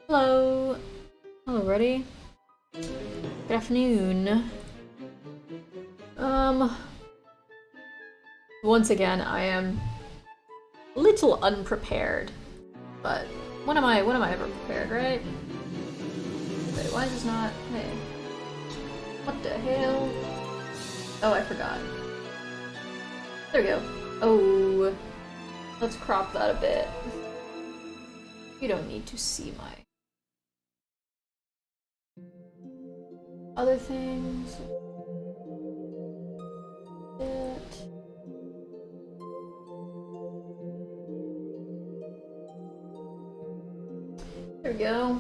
Hello. Hello, ready? Good afternoon. Once again, I am a little unprepared, but when am I ever prepared, right? Wait, why is this not? Hey. What the hell? Oh, I forgot. There we go. Oh, let's crop that a bit. You don't need to see my other things. There we go.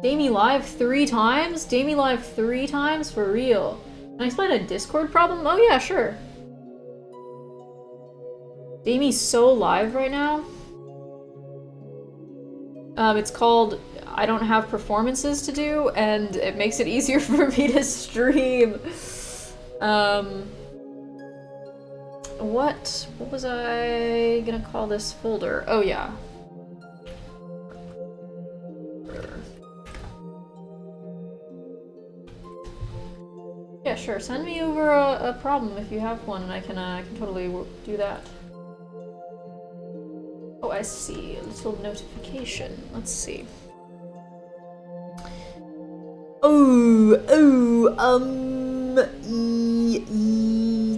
Damie live 3 times? Damie live 3 times? For real. Can I explain a Discord problem? Oh yeah, sure. Damie's so live right now. It's called I don't have performances to do, and it makes it easier for me to stream. What was I gonna call this folder? Oh yeah. Yeah, sure. Send me over a problem if you have one, and I can totally do that. Oh, I see. A little notification. Let's see.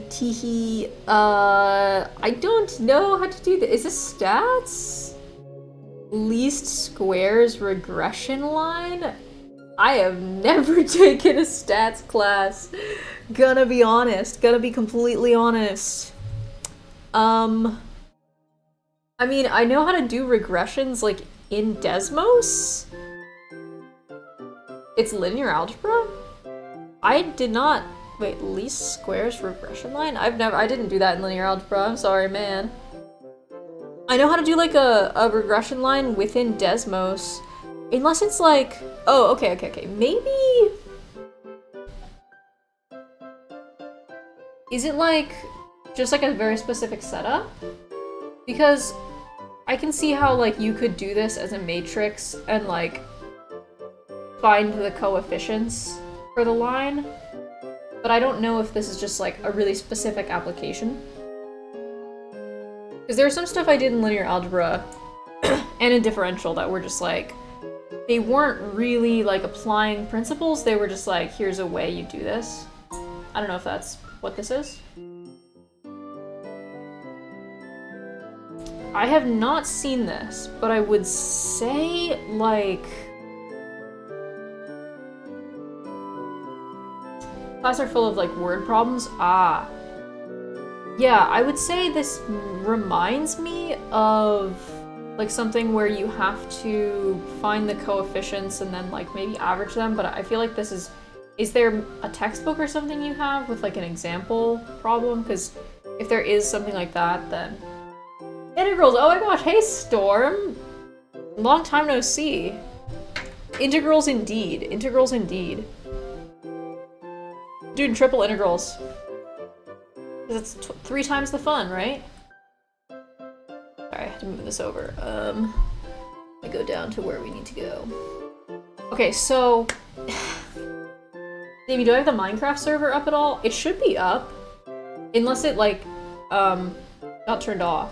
Teehee. I don't know how to do this. Is this stats? Least squares regression line? I have never taken a stats class. Gonna be honest. Gonna be completely honest. I mean, I know how to do regressions, like, in Desmos? It's linear algebra? I did not... Wait, least squares regression line? I didn't do that in linear algebra, I'm sorry, man. I know how to do, like, a regression line within Desmos. Unless it's like... Oh, okay. Maybe... Is it, like, just, like, a very specific setup? Because I can see how, like, you could do this as a matrix and, like, find the coefficients for the line. But I don't know if this is just, like, a really specific application. Because there's some stuff I did in linear algebra and in differential that were just, like, they weren't really, like, applying principles. They were just, like, here's a way you do this. I don't know if that's what this is. I have not seen this, but I would say, like... Class are full of, like, word problems? Ah. Yeah, I would say this reminds me of, like, something where you have to find the coefficients and then, like, maybe average them, but I feel like this is... Is there a textbook or something you have with, like, an example problem? Because if there is something like that, then... Integrals! Oh my gosh, hey Storm! Long time no see. Integrals indeed. Integrals indeed. Doing triple integrals. Because it's 3 times the fun, right? Sorry, I have to move this over. I go down to where we need to go. Okay, so... Davey, do I have the Minecraft server up at all? It should be up. Unless it, like, got turned off.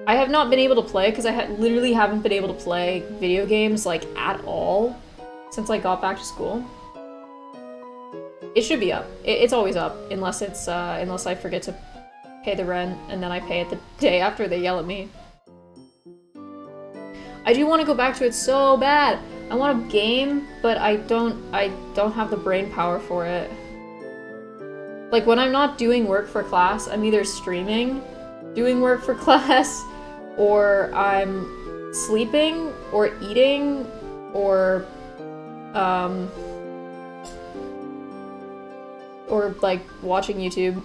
I have not been able to play because I literally haven't been able to play video games, like, at all since I got back to school. It should be up. It's always up, unless it's, unless I forget to pay the rent and then I pay it the day after they yell at me. I do want to go back to it so bad. I want a game, but I don't have the brain power for it. Like, when I'm not doing work for class, I'm either streaming, doing work for class, or I'm sleeping, or eating, or like, watching YouTube.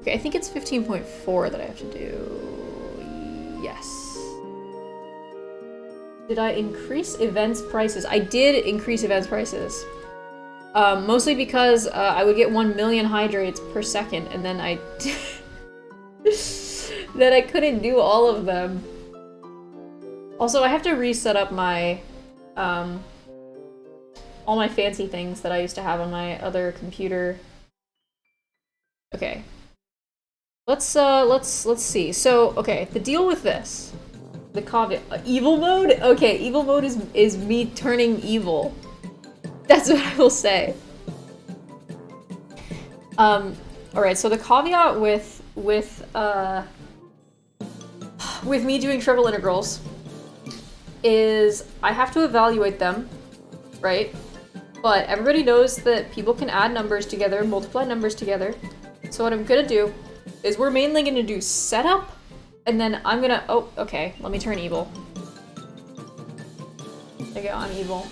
Okay, I think it's 15.4 that I have to do. Yes. Did I increase events prices? I did increase events prices. Mostly because I would get 1 million hydrates per second, and then then I couldn't do all of them. Also, I have to reset up my all my fancy things that I used to have on my other computer. Okay. Let's see. So, okay, the deal with this. The caveat. Evil mode? Okay, evil mode is me turning evil. That's what I will say. Alright, so the caveat with me doing triple integrals is I have to evaluate them, right? But everybody knows that people can add numbers together, multiply numbers together. So what I'm gonna do is we're mainly gonna do setup, and then I'm gonna, oh, okay, let me turn evil. There you go, I'm evil.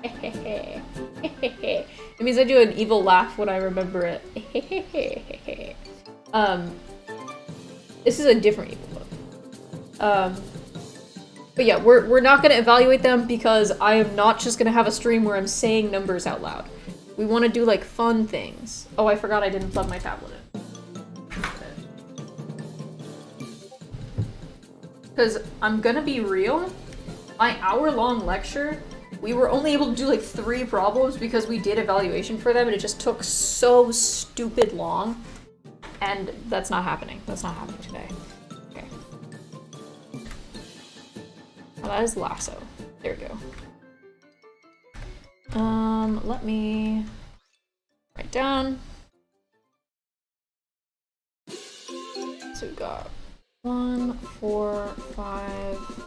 It means I do an evil laugh when I remember it. This is a different evil mode. But yeah, we're not gonna evaluate them because I am not just gonna have a stream where I'm saying numbers out loud. We want to do like fun things. Oh, I forgot I didn't plug my tablet in. Because I'm gonna be real, my hour-long lecture, we were only able to do like 3 problems because we did evaluation for them and it just took so stupid long. And that's not happening. That's not happening today. Okay. Oh, that is lasso. There we go. Let me write down. So we've got 1, 4, 5,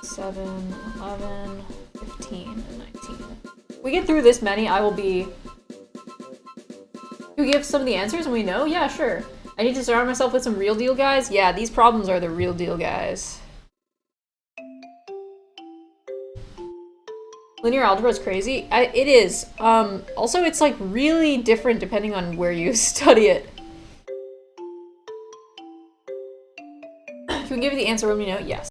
7, 11, 15, and 19. If we get through this many, I will be... Do we give some of the answers and we know? Yeah, sure. I need to surround myself with some real deal guys? Yeah, these problems are the real deal guys. Linear algebra is crazy. It is. Also, it's like really different depending on where you study it. If we give you the answer when we know, yes.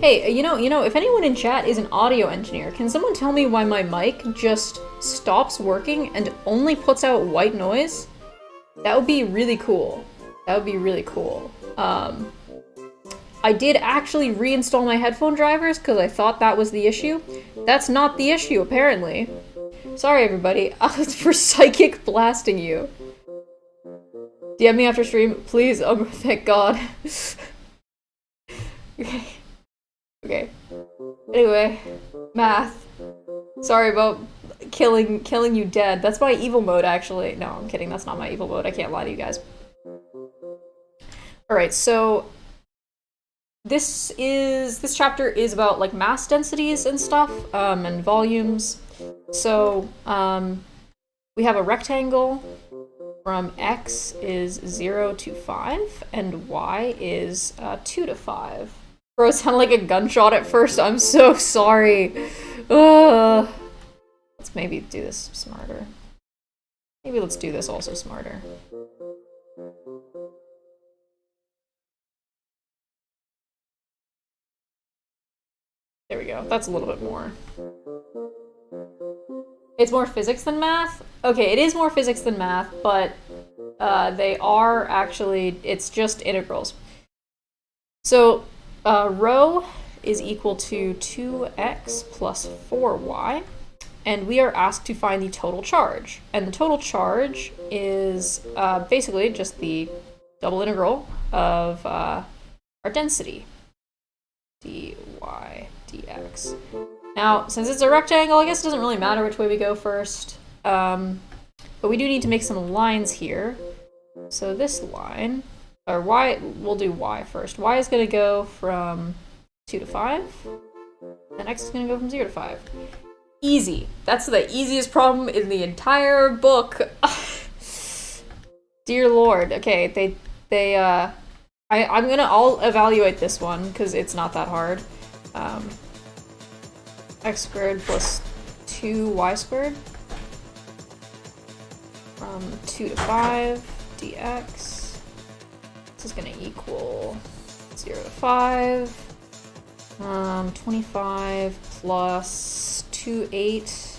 Hey, you know, if anyone in chat is an audio engineer, can someone tell me why my mic just stops working and only puts out white noise? That would be really cool. That would be really cool. I did actually reinstall my headphone drivers because I thought that was the issue. That's not the issue, apparently. Sorry, everybody. For psychic blasting you. DM me after stream, please. Oh, thank God. Okay. Okay. Anyway, math. Sorry about killing you dead. That's my evil mode, actually. No, I'm kidding. That's not my evil mode. I can't lie to you guys. Alright, so this chapter is about like mass densities and stuff, and volumes. So, we have a rectangle from x is 0 to 5, and y is 2 to 5. Bro, it sounded like a gunshot at first. I'm so sorry. Let's maybe do this smarter. Maybe let's do this also smarter. There we go. That's a little bit more. It's more physics than math? Okay, it is more physics than math, but they are actually, it's just integrals. So, rho is equal to 2x plus 4y, and we are asked to find the total charge. And the total charge is basically just the double integral of our density, dy dx. Now, since it's a rectangle, I guess it doesn't really matter which way we go first, but we do need to make some lines here. So this line, or y, we'll do y first. Y is going to go from 2 to 5, and x is going to go from 0 to 5. Easy. That's the easiest problem in the entire book. Dear Lord. Okay, I'll evaluate this one, because it's not that hard. x squared plus 2y squared from 2 to 5 dx. This is going to equal 0 to 5. 25 plus 2, 8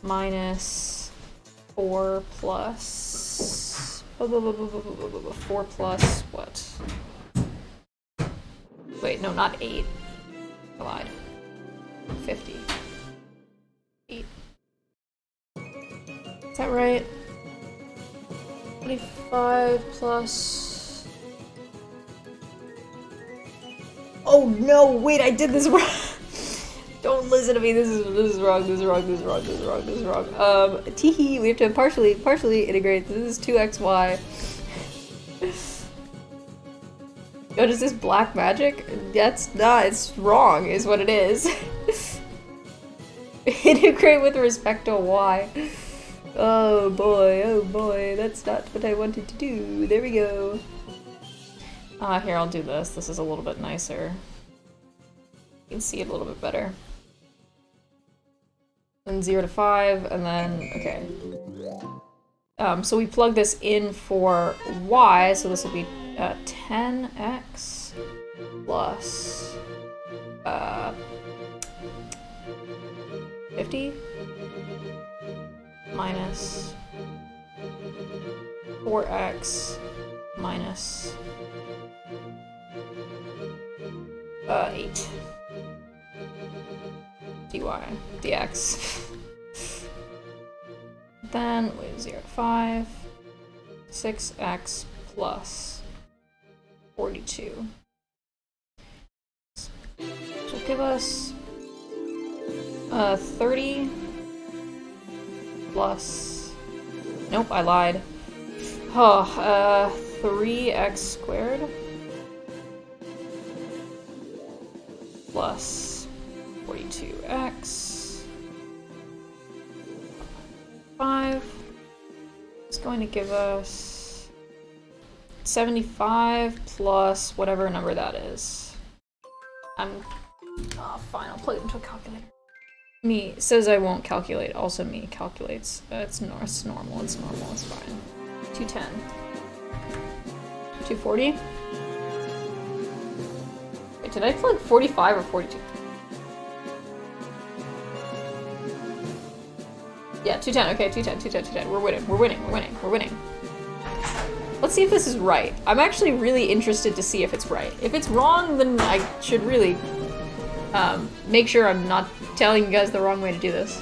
minus 4 plus 4 plus what? Wait, no, not 8. I lied. 50. 8. Is that right? 25 plus... Oh no, wait, I did this wrong! Don't listen to me, this is wrong, this is wrong, this is wrong, this is wrong, this is wrong. Teehee, we have to partially integrate. This is 2xy. What is this, black magic? That's not, it's wrong, is what it is. Integrate with respect to y. Oh boy, that's not what I wanted to do. There we go. Here, I'll do this. This is a little bit nicer. You can see it a little bit better. Then 0 to 5, and then, okay. So we plug this in for y, so this will be 10x plus 50 minus 4x minus 8 dy dx. Then wait, 0 to 5, 6x plus 42. This will give us 30 plus, nope, I lied. Oh, 3x squared plus 42x 5 is going to give us 75 plus whatever number that is. Oh, fine, I'll plug it into a calculator. Me says I won't calculate, also me calculates. It's normal, it's normal, it's fine. 210. 240? Wait, did I plug 45 or 42? Yeah, 210, okay, 210. We're winning. Let's see if this is right. I'm actually really interested to see if it's right. If it's wrong, then I should really make sure I'm not telling you guys the wrong way to do this.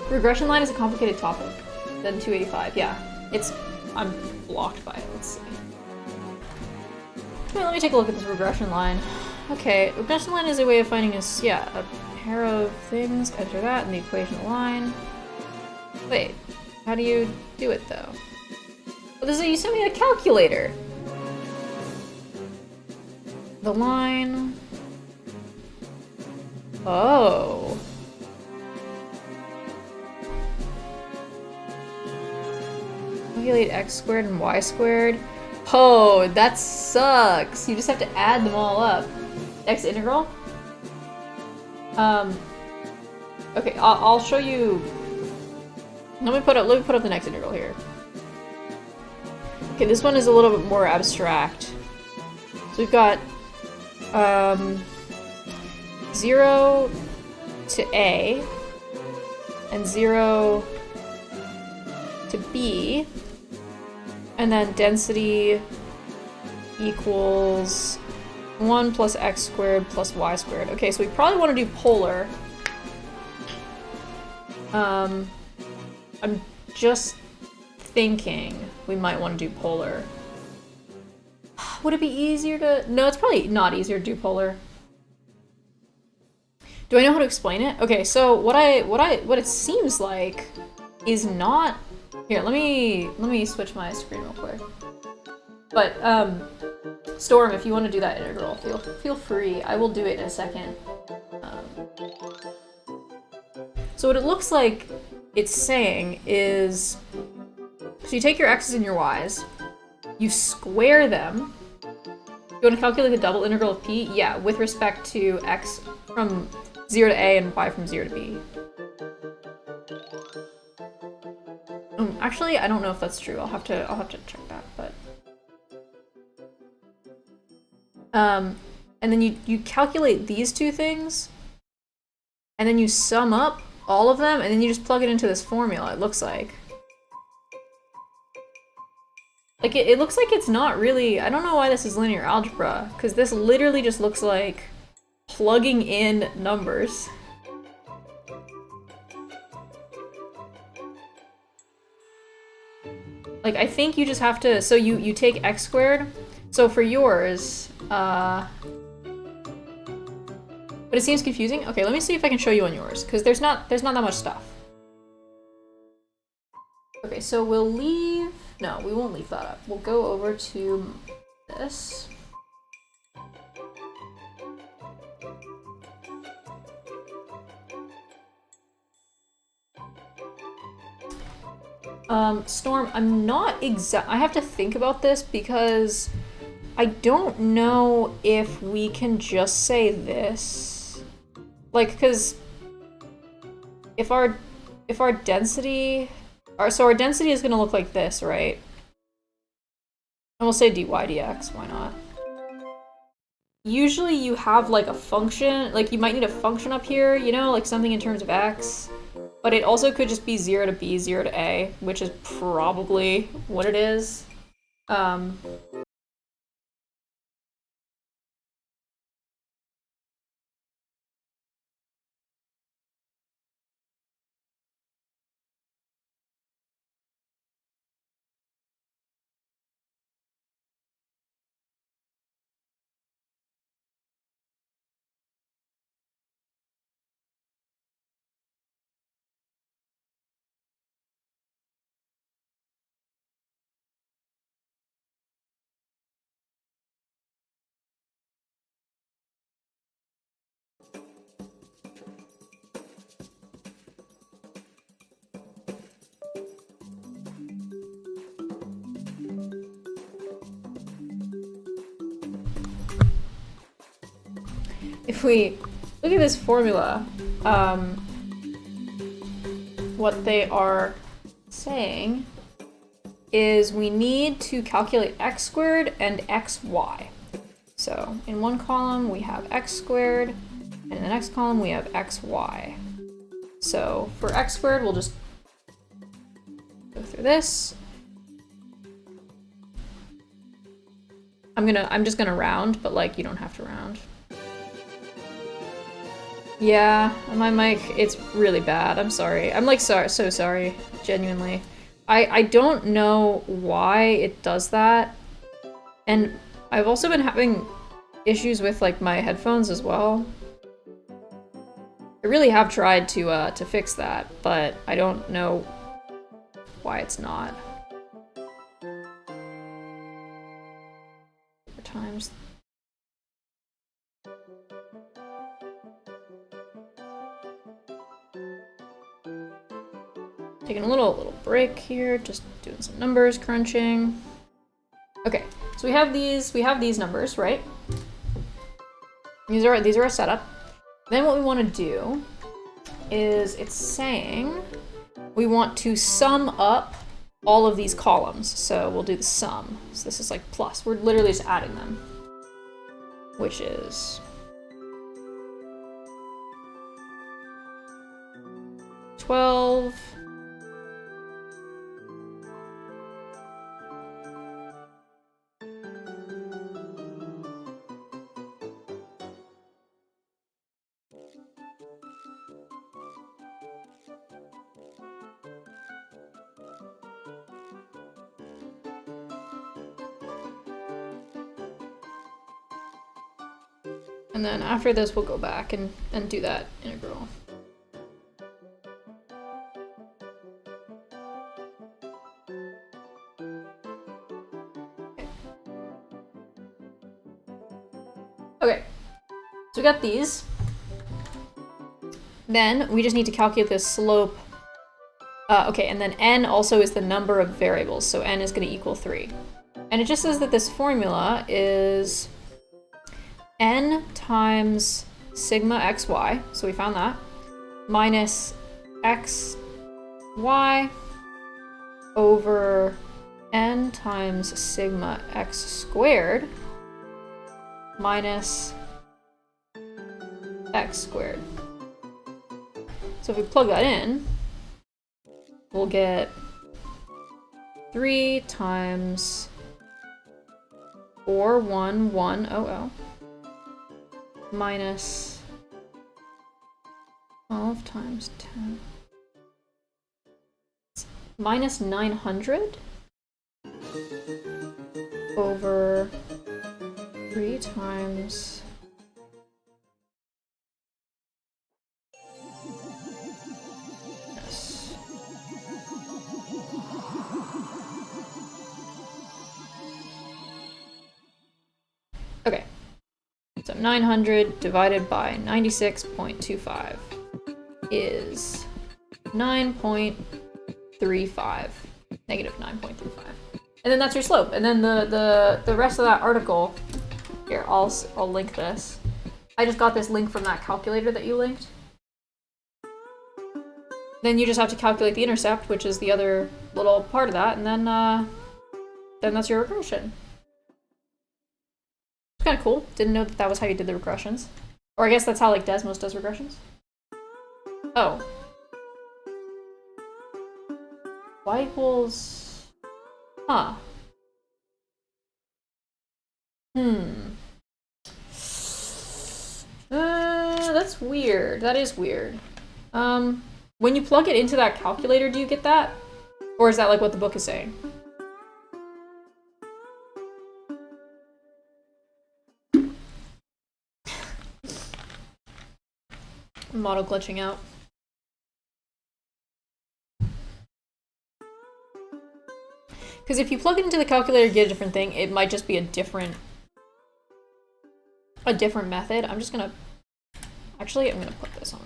Regression line is a complicated topic than 285. Yeah, I'm blocked by it. Let's see. Wait, let me take a look at this regression line. Okay, regression line is a way of finding a pair of things. Enter that in the equation of line. Wait, how do you do it though? Oh, you sent me a calculator. The line. Oh. Calculate x squared and y squared. Oh, that sucks. You just have to add them all up. Next integral? Okay, I'll show you. Let me put up the next integral here. Okay, this one is a little bit more abstract. So we've got 0 to A and 0 to B, and then density equals 1 plus x squared plus y squared. Okay, so we probably want to do polar. I'm just thinking we might want to do polar. Would it be easier to... No, it's probably not easier to do polar. Do I know how to explain it? Okay, so what it seems like is not... Here, let me switch my screen real quick. But, Storm, if you want to do that integral, feel free. I will do it in a second. So what it looks like it's saying is... So you take your x's and your y's, you square them, You want to calculate the double integral of p? Yeah, with respect to x from 0 to a and y from 0 to b. Actually, I don't know if that's true. I'll have to check that, but and then you calculate these two things, and then you sum up all of them, and then you just plug it into this formula, it looks like. Like, it looks like it's not really... I don't know why this is linear algebra, because this literally just looks like plugging in numbers. Like, I think you just have to... So you take x squared. So for yours... But it seems confusing. Okay, let me see if I can show you on yours, because there's not that much stuff. Okay, so we'll leave... No, we won't leave that up. We'll go over to this. Storm, I'm not I have to think about this because I don't know if we can just say this. Like, because if our density... So our density is going to look like this, right? And we'll say dy dx, why not? Usually you have like a function, like you might need a function up here, you know, like something in terms of x. But it also could just be 0 to b, 0 to a, which is probably what it is. If we look at this formula, what they are saying is we need to calculate x squared and xy. So in one column we have x squared, and in the next column we have xy. So for x squared, we'll just go through this. I'm just gonna round, but like you don't have to round. Yeah, my mic, it's really bad. I'm sorry. I'm like so sorry, genuinely. I don't know why it does that. And I've also been having issues with like my headphones as well. I really have tried to fix that, but I don't know why it's not. Times. Taking a little break here, just doing some numbers crunching. Okay, so we have these numbers, right? These are our setup. Then what we want to do is it's saying we want to sum up all of these columns. So we'll do the sum. So this is like plus. We're literally just adding them, which is 12. And then after this, we'll go back and do that integral. Okay, so we got these. Then we just need to calculate the slope. Okay, and then n also is the number of variables, so n is going to equal 3. And it just says that this formula is n times sigma xy, so we found that, minus xy over n times sigma x squared minus x squared. So if we plug that in, we'll get 3 times 41100 minus 12 times 10 minus 900 over 3 times yes. Okay, so 900 divided by 96.25 is 9.35, negative 9.35. And then that's your slope. And then the rest of that article, here, I'll link this. I just got this link from that calculator that you linked. Then you just have to calculate the intercept, which is the other little part of that, and then that's your regression. It's kind of cool. Didn't know that that was how you did the regressions. Or I guess that's how, like, Desmos does regressions. Oh. Y equals... Huh. That's weird. That is weird. When you plug it into that calculator, do you get that? Or is that, like, what the book is saying? Model glitching out. Because if you plug it into the calculator and get a different thing, it might just be a different method. I'm just gonna... Actually, I'm gonna put this on.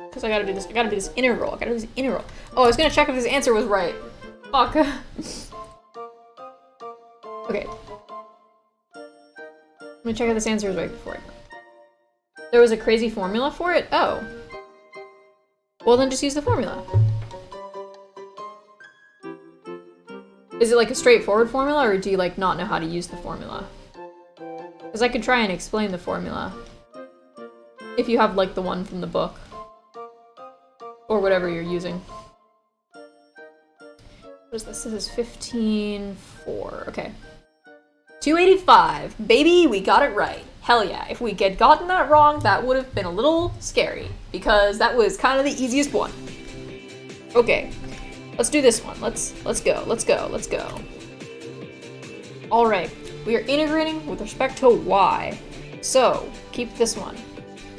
Because I gotta do this. I gotta do this integral. Oh, I was gonna check if this answer was right. Fuck. Okay. I'm gonna check if this answer is right before I go. There was a crazy formula for it? Oh. Well, then just use the formula. Is it like a straightforward formula, or do you like not know how to use the formula? Because I could try and explain the formula. If you have like the one from the book. Or whatever you're using. What is this? This is 15.4. Okay. 285. Baby, we got it right. Hell yeah. If we had gotten that wrong, that would have been a little scary. Because that was kind of the easiest one. Okay. Let's do this one. Let's go. Alright. We are integrating with respect to y. So, keep this one.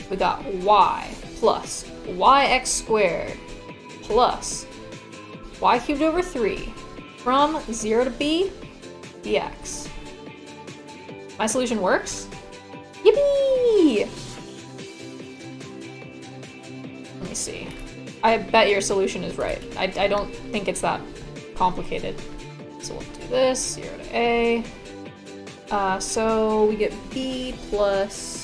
We got y plus yx squared plus y cubed over 3 from 0 to b dx. My solution works? Yippee! Let me see. I bet your solution is right. I don't think it's that complicated. So we'll do this, 0 to a. So we get b plus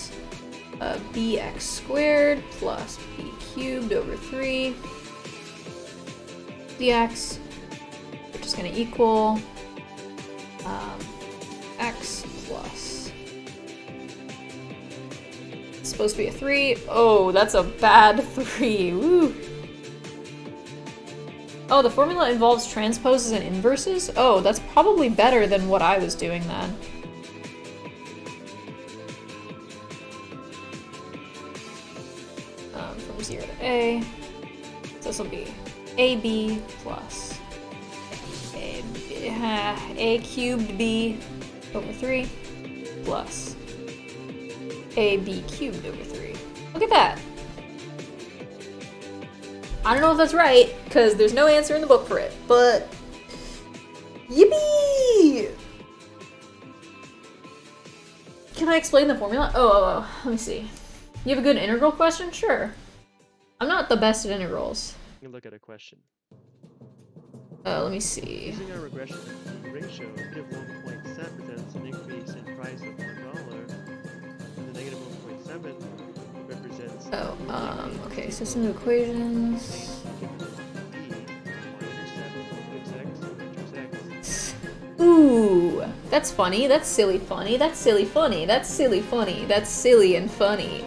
bx squared plus b cubed over 3 dx, which is going to equal x plus, it's supposed to be a 3. Oh, that's a bad 3. Woo. Oh, the formula involves transposes and inverses? Oh, that's probably better than what I was doing then. From 0 to a. So this will be ab plus a cubed b over 3 plus ab cubed over 3. Look at that. I don't know if that's right, because there's no answer in the book for it, but yippee! Can I explain the formula? Oh, let me see. You have a good integral question? Sure. I'm not the best at integrals. You look at a question. Let me see. Using our regression ratio, negative 1.7 represents an increase in price of $1, and the negative 1.7 represents Okay, system of equations. Ooh, that's funny, that's silly funny, that's silly funny, that's silly funny, that's silly and funny.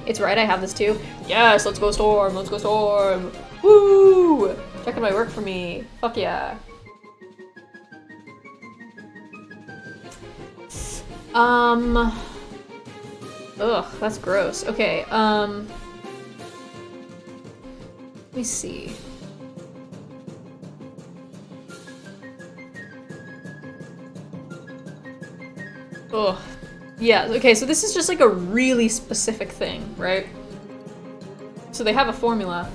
It's right, I have this too. Yes, let's go Storm, let's go Storm! Woo! Checking my work for me. Fuck yeah. Ugh, that's gross. Okay, let me see. Ugh. Yeah, okay, so this is just like a really specific thing, right? So they have a formula.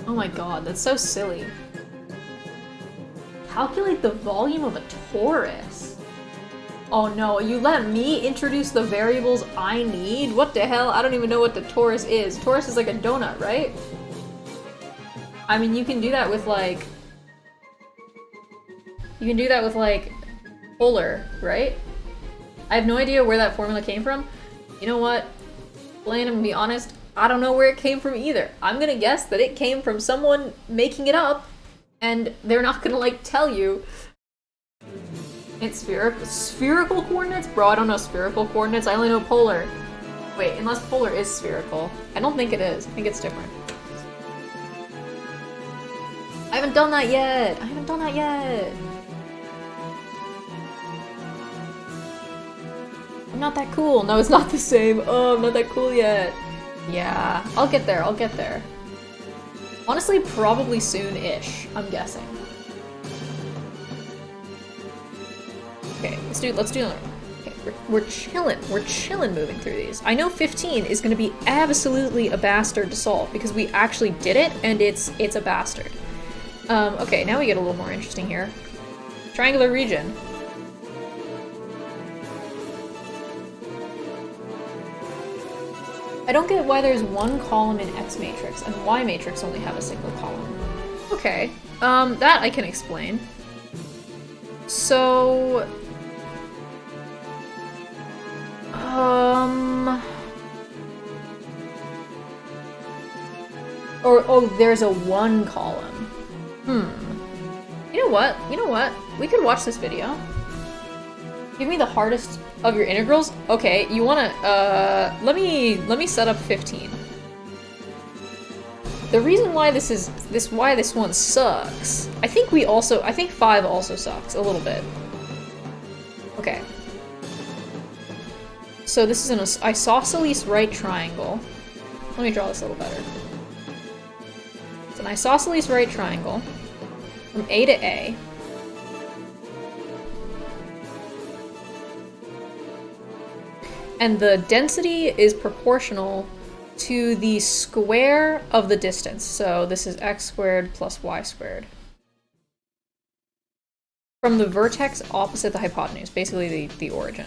Oh my god, that's so silly. Calculate the volume of a torus. Oh no, you let me introduce the variables I need? What the hell? I don't even know what the torus is. Torus is like a donut, right? I mean, you can do that with like... You can do that with like... polar, right? I have no idea where that formula came from. You know what? Blaine, I'm gonna be honest, I don't know where it came from either. I'm gonna guess that it came from someone making it up, and they're not gonna, like, tell you. It's spherical coordinates? Bro, I don't know spherical coordinates, I only know polar. Wait, unless polar is spherical. I don't think it is. I think it's different. I haven't done that yet! I haven't done that yet! I'm not that cool. No, it's not the same. Oh, I'm not that cool yet. Yeah, I'll get there, I'll get there. Honestly, probably soon-ish, I'm guessing. Okay, let's do another one. Okay, we're chilling moving through these. I know 15 is gonna be absolutely a bastard to solve, because we actually did it, and it's a bastard. Okay, now we get a little more interesting here. Triangular region. I don't get why there's one column in X matrix and Y matrix only have a single column. Okay, that I can explain. So... Oh, there's a one column. You know what? You know what? We could watch this video. Give me the hardest of your integrals? Okay, you wanna, let me set up 15. The reason why why this one sucks, I think 5 also sucks, a little bit. Okay. So this is an isosceles right triangle. Let me draw this a little better. It's an isosceles right triangle from A to A. And the density is proportional to the square of the distance. So this is x squared plus y squared. From the vertex opposite the hypotenuse, basically the origin.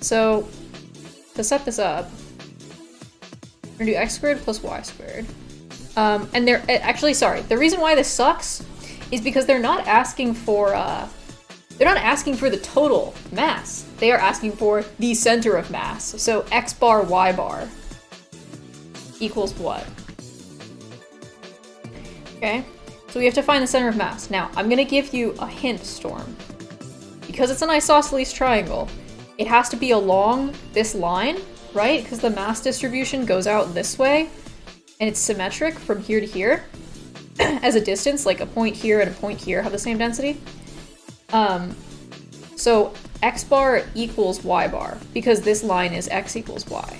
So, to set this up, we're gonna do x squared plus y squared. And they're, actually, sorry, the reason why this sucks is because they're not asking for, the total mass. They are asking for the center of mass. So x bar, y bar equals what? Okay, so we have to find the center of mass. Now, I'm gonna give you a hint, Storm. Because it's an isosceles triangle, it has to be along this line, right? Because the mass distribution goes out this way, and it's symmetric from here to here, as a distance, like a point here and a point here have the same density. So x bar equals y bar, because this line is x equals y.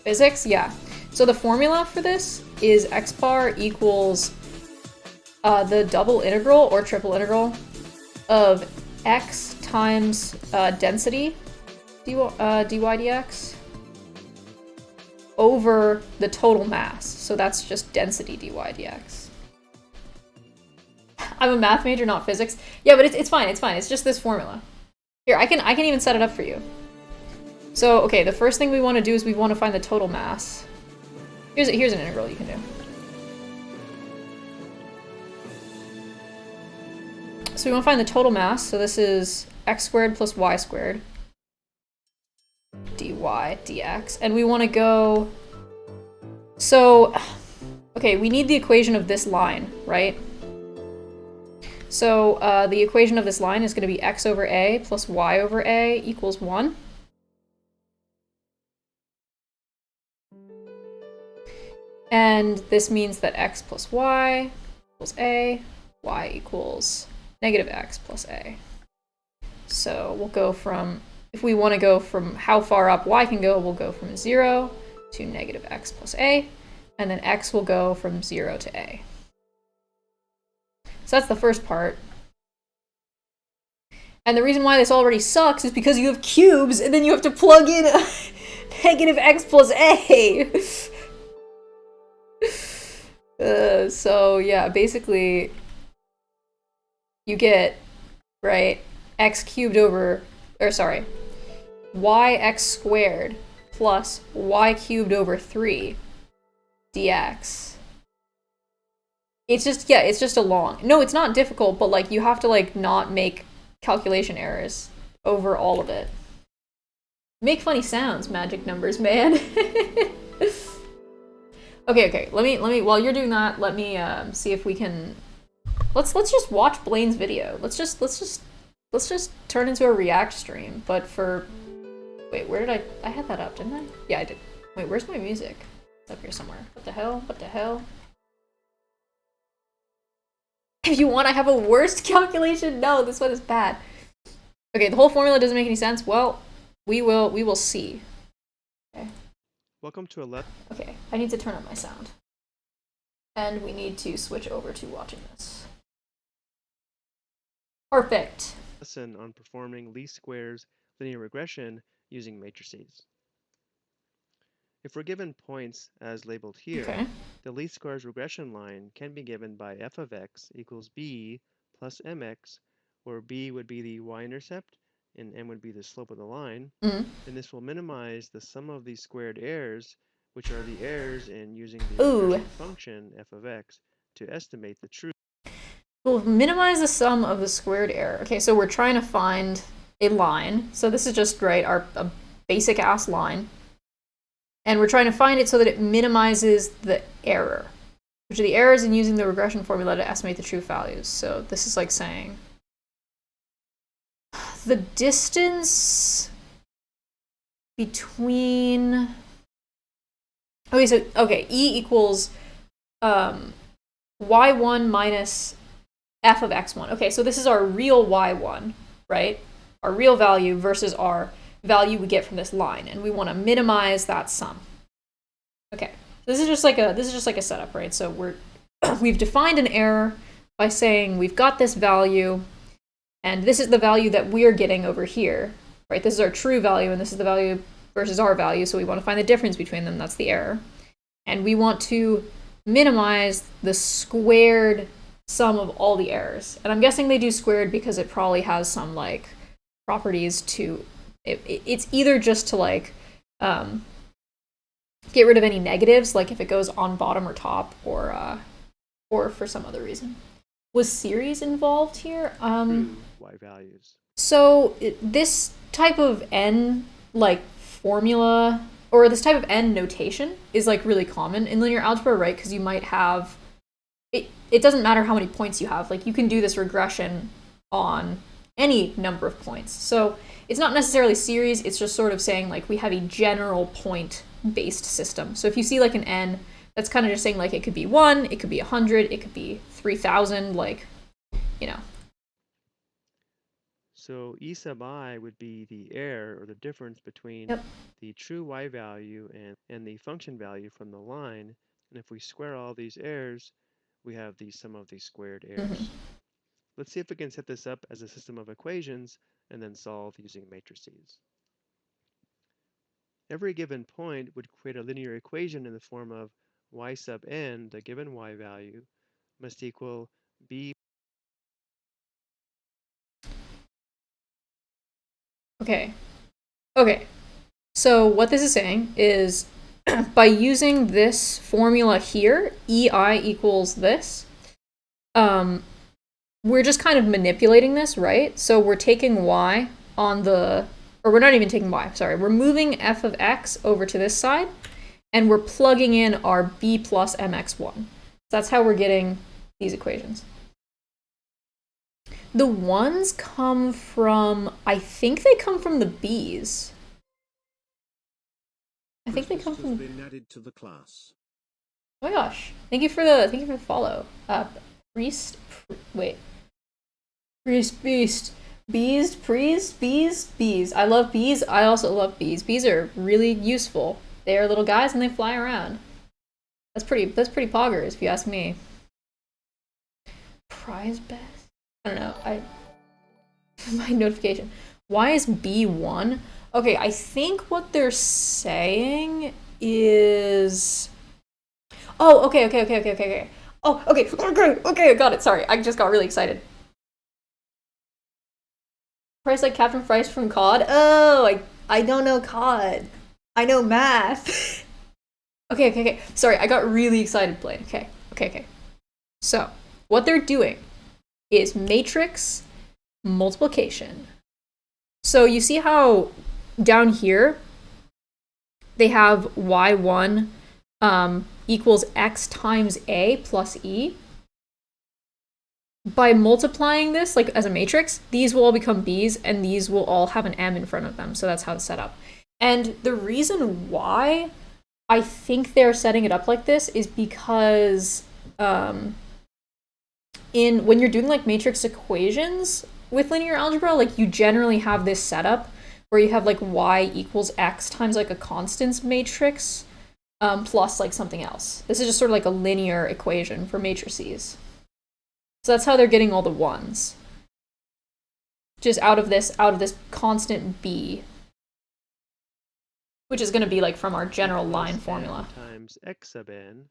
Physics? Yeah. So the formula for this is x bar equals the double integral or triple integral of x times density dy dx over the total mass. So that's just density dy dx. I'm a math major, not physics. Yeah, but it's fine, it's fine. It's just this formula. Here, I can even set it up for you. So, okay, the first thing we want to do is we want to find the total mass. Here's an integral you can do. So we want to find the total mass. So this is x squared plus y squared dy dx. And we want to go... So, okay, we need the equation of this line, right? So the equation of this line is going to be x over a plus y over a equals 1. And this means that x plus y equals a, y equals negative x plus a. So we'll go from, if we want to go from how far up y can go, we'll go from 0 to negative x plus a, and then x will go from 0 to a. So that's the first part. And the reason why this already sucks is because you have cubes, and then you have to plug in negative x plus a. So yeah, basically you get, right, x cubed over, or sorry, yx squared plus y cubed over 3 dx. It's just, yeah, it's just a long, no, it's not difficult, but like you have to like not make calculation errors over all of it. Make funny sounds, magic numbers, man. Okay, let me, while you're doing that, let me see if we can, let's just watch Blaine's video. Let's just turn into a React stream, but for, wait, where did I had that up, didn't I? Yeah, I did. Wait, where's my music? It's up here somewhere. What the hell? What the hell? If you want, I have a worst calculation. No, this one is bad. Okay, the whole formula doesn't make any sense. Well, we will see. Okay. Welcome to a lesson. Okay, I need to turn up my sound. And we need to switch over to watching this. Perfect. Lesson on performing least squares linear regression using matrices. If we're given points as labeled here, Okay. the least squares regression line can be given by f of x equals b plus mx, where b would be the y-intercept and m would be the slope of the line. Mm. And this will minimize the sum of these squared errors, which are the errors in using the Ooh. regression function f of x to estimate the truth. We'll minimize the sum of the squared error. Okay, so we're trying to find a line. So this is just, right, a basic ass line. And we're trying to find it so that it minimizes the error, which are the errors in using the regression formula to estimate the true values. So this is like saying the distance between, okay, so, okay, E equals y1 minus f of x1. Okay, so this is our real y1, right? Our real value versus our value we get from this line, and we want to minimize that sum. Okay, this is just like a setup, right? So we've defined an error by saying we've got this value, and this is the value that we're getting over here, right? This is our true value, and this is the value versus our value, so we want to find the difference between them. That's the error. And we want to minimize the squared sum of all the errors. And I'm guessing they do squared because it probably has some, like, properties to... It's either just to, like, get rid of any negatives, like if it goes on bottom or top, or for some other reason. Was series involved here? Y values. So this type of n, like, formula, or this type of n notation is, like, really common in linear algebra, right? Because you might have... It doesn't matter how many points you have. Like, you can do this regression on any number of points. So it's not necessarily series, it's just sort of saying, like, we have a general point-based system. So if you see, like, an n, that's kind of just saying, like, it could be 1, it could be 100, it could be 3,000, like, you know. So E sub I would be the error, or the difference between the true y value and the function value from the line. And if we square all these errors, we have the sum of these squared errors. Mm-hmm. Let's see if we can set this up as a system of equations and then solve using matrices. Every given point would create a linear equation in the form of y sub n, the given y value, must equal b. Okay. So what this is saying is by using this formula here, EI equals this, we're just kind of manipulating this, right? So we're taking Y on the, or we're not even taking Y, sorry. We're moving f of x over to this side, and we're plugging in our b plus mx1. That's how we're getting these equations. The ones come from, I think they come from the b's. I think they come from. Been added to the class. Oh my gosh! Thank you for the follow. Priest. Wait. Priest, beast, bees, priest, bees, bees. I love bees. I also love bees. Bees are really useful. They are little guys and they fly around. That's pretty poggers if you ask me. Prize best? I don't know. My notification. Why is B1? Okay, I think what they're saying is. Oh, okay. Oh, okay, I got it. Sorry, I just got really excited. Price like Captain Price from COD? Oh, I don't know COD. I know math. Okay. Sorry, I got really excited playing. Okay. So, what they're doing is matrix multiplication. So you see how down here they have y1 equals x times a plus e? By multiplying this, like as a matrix, these will all become b's and these will all have an m in front of them. So that's how it's set up. And the reason why I think they're setting it up like this is because when you're doing like matrix equations with linear algebra, like you generally have this setup where you have like y equals x times like a constants matrix plus like something else. This is just sort of like a linear equation for matrices. So that's how they're getting all the ones. Just out of this constant b, which is going to be like from our general line formula. Times x sub n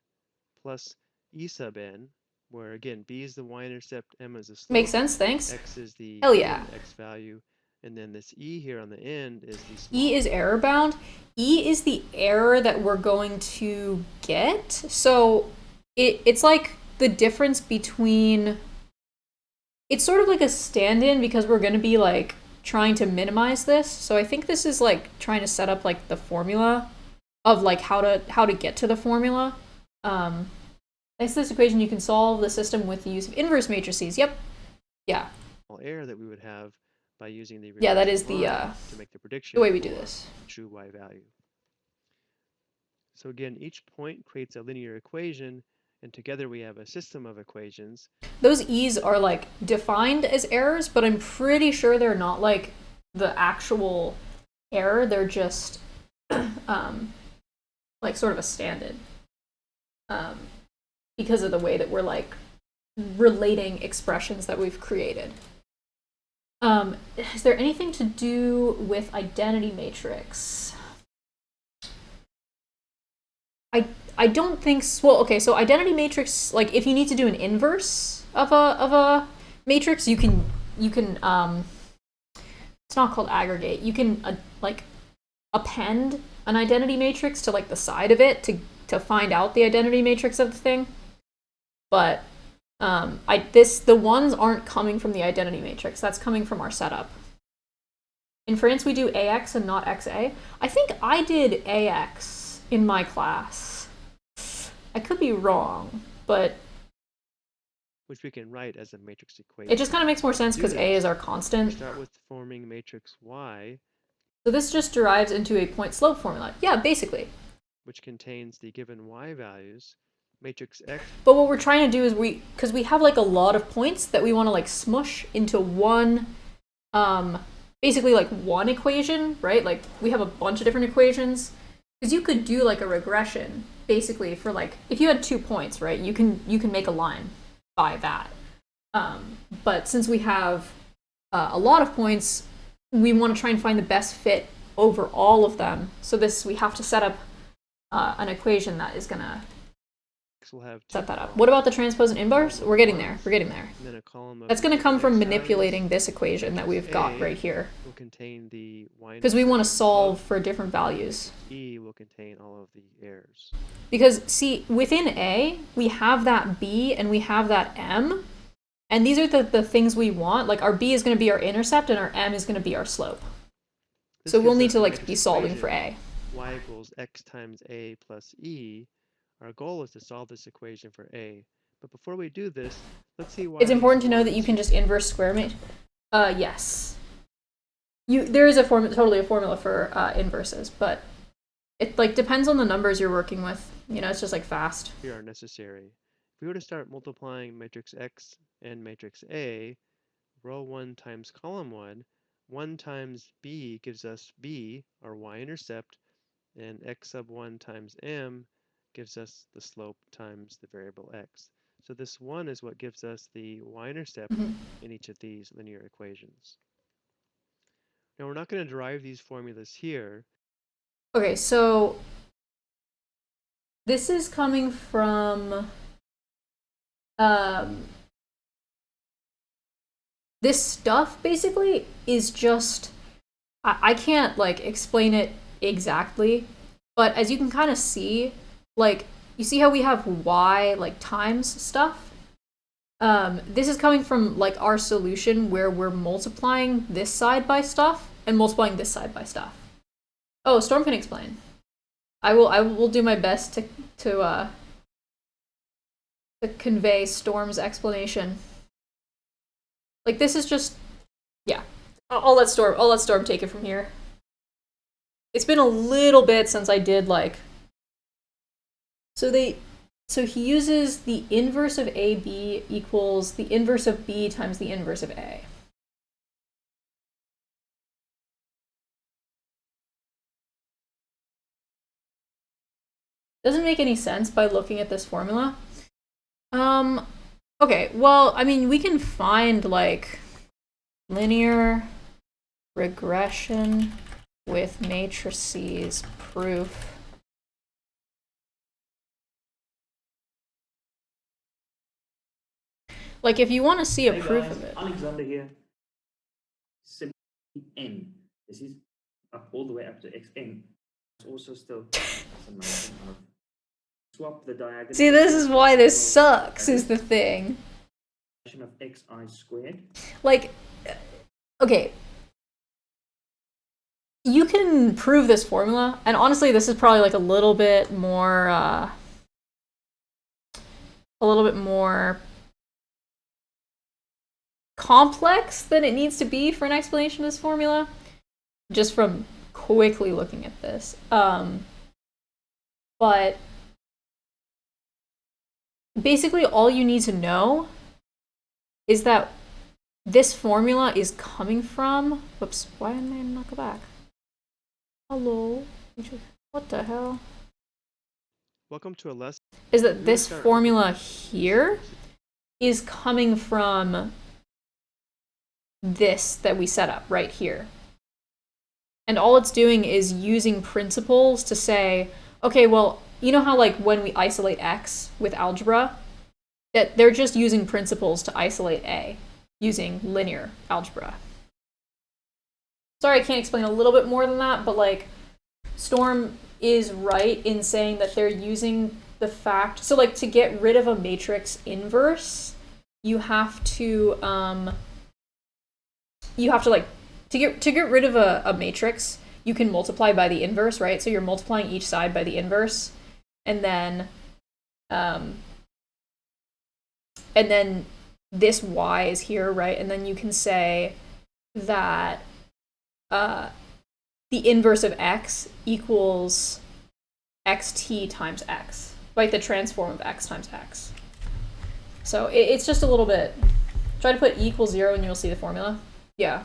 plus e sub n, where again b is the y-intercept, m is the slope. Makes sense, thanks. X is the hell yeah x value, and then this e here on the end is the small. E is error bound. E is the error that we're going to get. So it's like the difference between, it's sort of like a stand-in because we're going to be like trying to minimize this. So I think this is like trying to set up like the formula of like how to get to the formula. Thanks to this equation, you can solve the system with the use of inverse matrices. Yep. Yeah. Error that we would have by using the that is the to make the prediction. The way we do this. True y value. So again, each point creates a linear equation, and together we have a system of equations. Those e's are like defined as errors, but I'm pretty sure they're not like the actual error. They're just like sort of a stand-in because of the way that we're like relating expressions that we've created. Is there anything to do with identity matrix? I don't think so. Well, okay, so identity matrix, like if you need to do an inverse of a matrix, you can it's not called aggregate. You can like append an identity matrix to like the side of it to find out the identity matrix of the thing. But the ones aren't coming from the identity matrix. That's coming from our setup. In France, we do AX and not XA. I think I did AX in my class. I could be wrong, but which we can write as a matrix equation. It just kind of makes more sense because A is our constant. We start with forming matrix Y. So this just derives into a point slope formula. Yeah, basically. Which contains the given Y values. Matrix X. But what we're trying to do is because we have like a lot of points that we want to like smush into one, basically like one equation, right? Like we have a bunch of different equations. Because you could do like a regression, basically for like, if you had 2 points, right? You can make a line by that. But since we have a lot of points, we want to try and find the best fit over all of them. So we have to set up an equation that is gonna will have set that up. What about the transpose and inverse? We're getting there. We're getting there. And then a column of That's going to come from x manipulating values. this equation that we've got right here. Will contain the y because we want to solve for different values. E will contain all of the errors. Because, see, within A, we have that B and we have that M. And these are the things we want. Like, our B is going to be our intercept and our M is going to be our slope. So we'll need to, like, be solving for A. Y equals x times A plus E. Our goal is to solve this equation for A. But before we do this, let's see why it's important to know that you can just inverse square root. Yes. There is totally a formula for inverses, but it like depends on the numbers you're working with. You know, it's just like fast. Here are necessary. If we were to start multiplying matrix X and matrix A, row 1 times column 1, 1 times B gives us B, our y-intercept, and x sub 1 times m gives us the slope times the variable x. So this 1 is what gives us the y-intercept in each of these linear equations. Now we're not going to derive these formulas here. Okay, so this is coming from this stuff basically is just, I can't like explain it exactly, but as you can kind of see, like you see how we have y like times stuff? This is coming from like our solution where we're multiplying this side by stuff and multiplying this side by stuff. Oh, Storm can explain. I will do my best to convey Storm's explanation. Like this is just, yeah. I'll let Storm take it from here. It's been a little bit since I did like. So he uses the inverse of AB equals the inverse of B times the inverse of A. Doesn't make any sense by looking at this formula. Okay, well, I mean, we can find like linear regression with matrices proof. Like if you want to see a proof of it. Alexander here. N. This is up all the way up to xn. It's also still swap the diagonal. See, this is why this sucks, is the thing. Of xi squared. Like, okay. You can prove this formula, and honestly, this is probably like a little bit more complex than it needs to be for an explanation of this formula, just from quickly looking at this. But basically all you need to know is that this formula is coming from, whoops, why didn't I not go back? Hello, what the hell? Welcome to a lesson. Is that this formula here is coming from this that we set up right here. And all it's doing is using principles to say, okay, well, you know how like when we isolate X with algebra, that they're just using principles to isolate A using linear algebra. Sorry, I can't explain a little bit more than that, but like Storm is right in saying that they're using the fact, so like to get rid of a matrix inverse, you have to like, to get rid of a matrix, you can multiply by the inverse, right? So you're multiplying each side by the inverse, and then this y is here, right? And then you can say that the inverse of x equals xt times x, like the transform of x times x. So it's just a little bit, try to put e equals 0 and you'll see the formula. Yeah.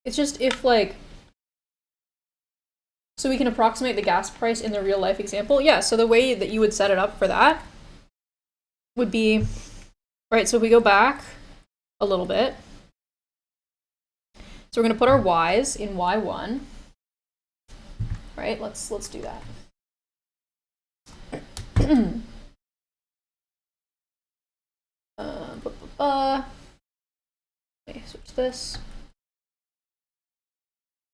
It's just if like, so we can approximate the gas price in the real life example. Yeah, so the way that you would set it up for that would be, right, so if we go back a little bit, So we're gonna put our y's in y1. Right, let's do that. Okay, switch this.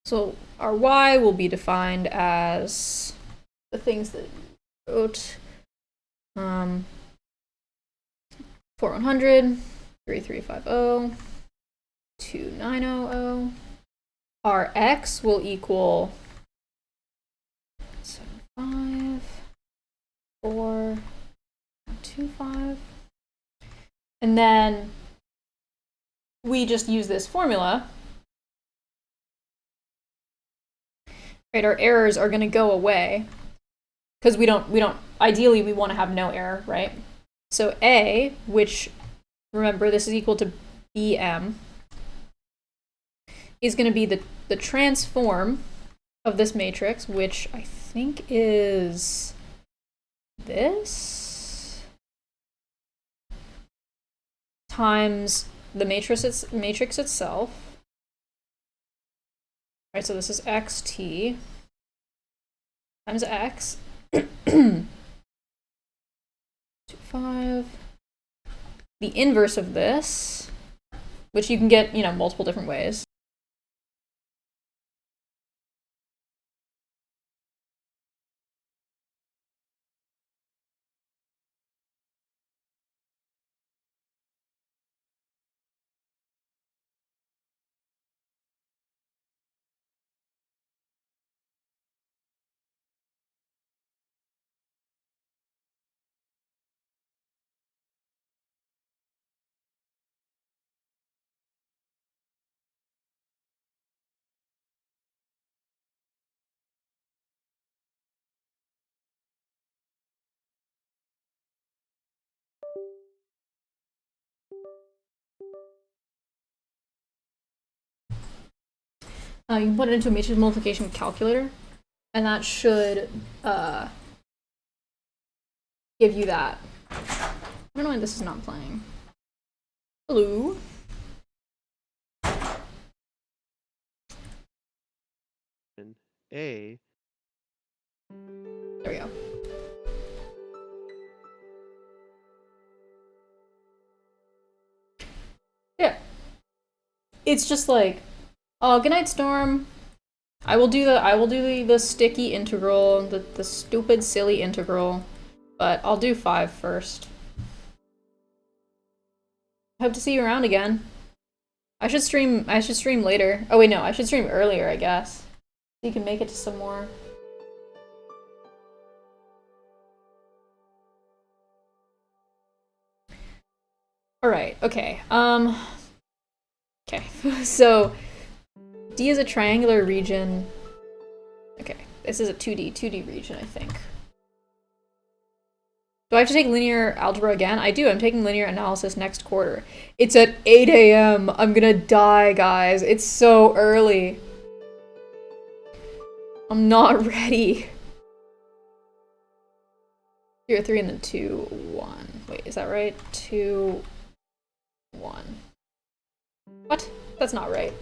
So our y will be defined as the things that you wrote. 4100, 3350, 2900. Our x will equal 75, 4, 25. And then we just use this formula. Right, our errors are going to go away because we don't ideally we want to have no error, right? So A, which remember this is equal to BM, is going to be the transform of this matrix, which I think is this times the matrix itself. Right, so this is xt times x. 25. The inverse of this, which you can get, multiple different ways. You can put it into a matrix multiplication calculator, and that should give you that. I don't know why this is not playing. Hello. A. There we go. Yeah. It's just like, oh, good night, Storm. I will do the sticky integral, the stupid silly integral, but I'll do 5 first. Hope to see you around again. I should stream later. Oh wait, no, I should stream earlier, I guess. So you can make it to some more. Alright, okay. Okay, so D is a triangular region. Okay, this is a 2D region, I think. Do I have to take linear algebra again? I do. I'm taking linear analysis next quarter. It's at 8 a.m. I'm gonna die, guys. It's so early. I'm not ready. 0, 3, and then 2, 1. Wait, is that right? 2, 1. What? That's not right.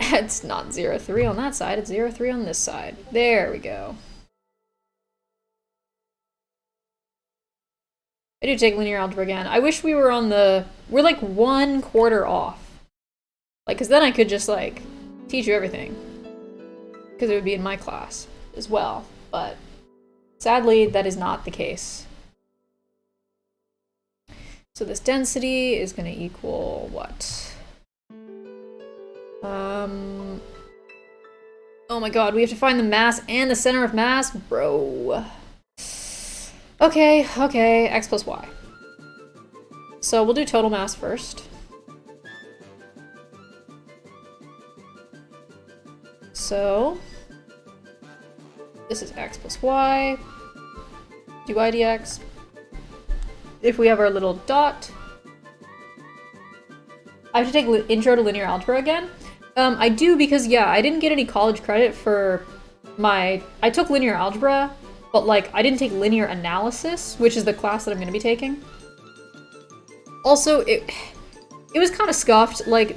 It's not 0, 3 on that side. It's 0, 3 on this side. There we go. I do take linear algebra again. I wish we were on the... We're like 1 quarter off. Like, because then I could just, like, teach you everything. Because it would be in my class as well. But sadly, that is not the case. So this density is going to equal what? Oh my god, we have to find the mass and the center of mass? Bro. Okay, x plus y. So we'll do total mass first. So this is x plus y, dy dx. If we have our little dot, I have to take intro to linear algebra again. I do because, yeah, I didn't get any college credit for my... I took linear algebra, but, like, I didn't take linear analysis, which is the class that I'm going to be taking. Also, it was kind of scuffed. Like,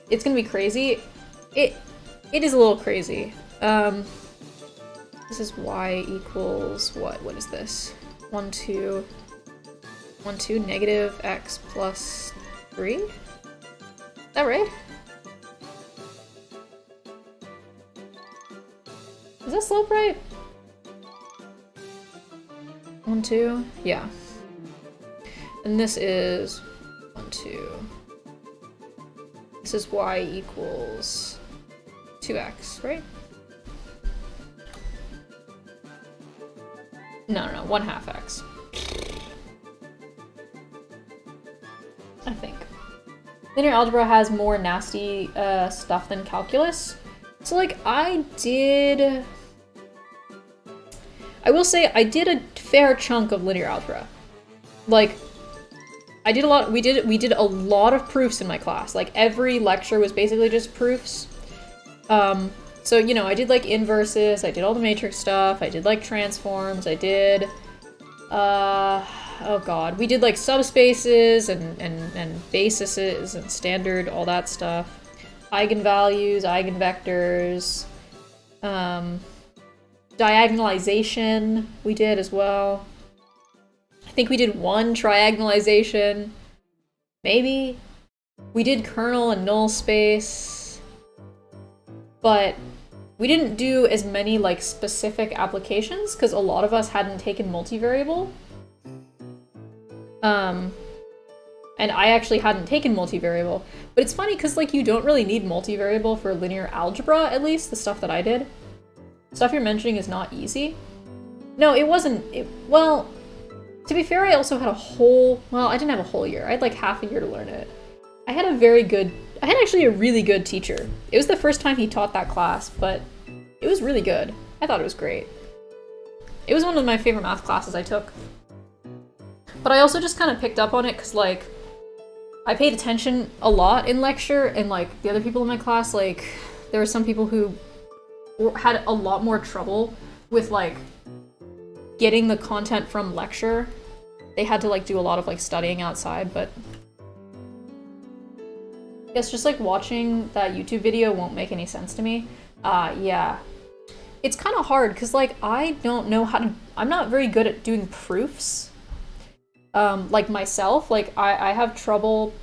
it's gonna be crazy. It is a little crazy. This is y equals what? What is this? 1, 2, 1, 2, negative x plus 3? Is that right? Is that slope right? 1, 2? Yeah. And this is 1, 2. This is y equals 2x, right? No, 1/2 x. I think. Linear algebra has more nasty stuff than calculus. So like I will say I did a fair chunk of linear algebra. Like I did a lot, we did a lot of proofs in my class. Like every lecture was basically just proofs. So, you know, I did like inverses, I did all the matrix stuff, I did like transforms, I did, oh god, we did like subspaces and bases and standard, all that stuff. Eigenvalues, eigenvectors, diagonalization we did as well. I think we did 1 triagonalization, maybe. We did kernel and null space, but we didn't do as many like specific applications because a lot of us hadn't taken multivariable. And I actually hadn't taken multivariable. But it's funny because like you don't really need multivariable for linear algebra, at least the stuff that I did. Stuff you're mentioning is not easy. No, it wasn't. Well, to be fair, I also had I didn't have a whole year. I had like half a year to learn it. I had actually a really good teacher. It was the first time he taught that class, but it was really good. I thought it was great. It was one of my favorite math classes I took. But I also just kind of picked up on it because like I paid attention a lot in lecture, and like the other people in my class, like there were some people who had a lot more trouble with like getting the content from lecture. They had to like do a lot of like studying outside, but I guess just like watching that YouTube video won't make any sense to me. Yeah. It's kind of hard because like I don't know how to, I'm not very good at doing proofs. Like myself, like I have trouble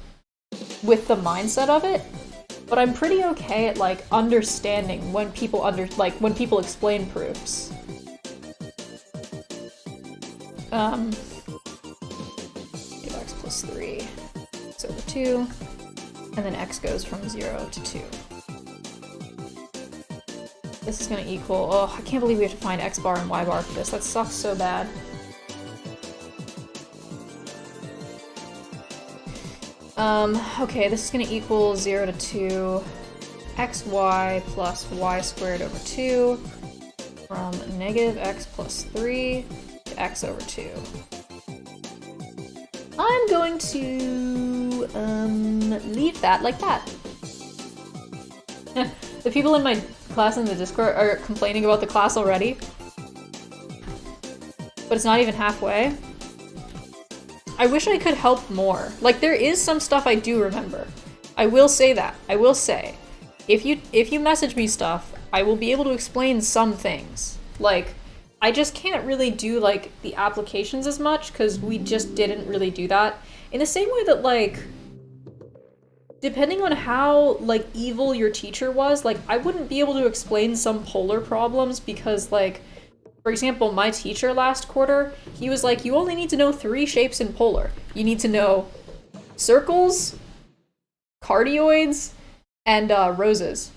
with the mindset of it, but I'm pretty okay at like understanding when people when people explain proofs. X plus 3 is over 2. And then x goes from 0 to 2. This is gonna equal, oh, I can't believe we have to find x bar and y bar for this. That sucks so bad. Okay, this is gonna equal 0 to 2 xy plus y squared over 2 from negative x plus 3 to x over 2. I'm going to leave that like that. The people in my class in the Discord are complaining about the class already. But it's not even halfway. I wish I could help more. Like, there is some stuff I do remember. I will say that. I will say. If you message me stuff, I will be able to explain some things. Like, I just can't really do, like, the applications as much, because we just didn't really do that. In the same way that, like, depending on how, like, evil your teacher was, like, I wouldn't be able to explain some polar problems because, like, for example, my teacher last quarter, he was like, you only need to know 3 shapes in polar. You need to know circles, cardioids, and roses.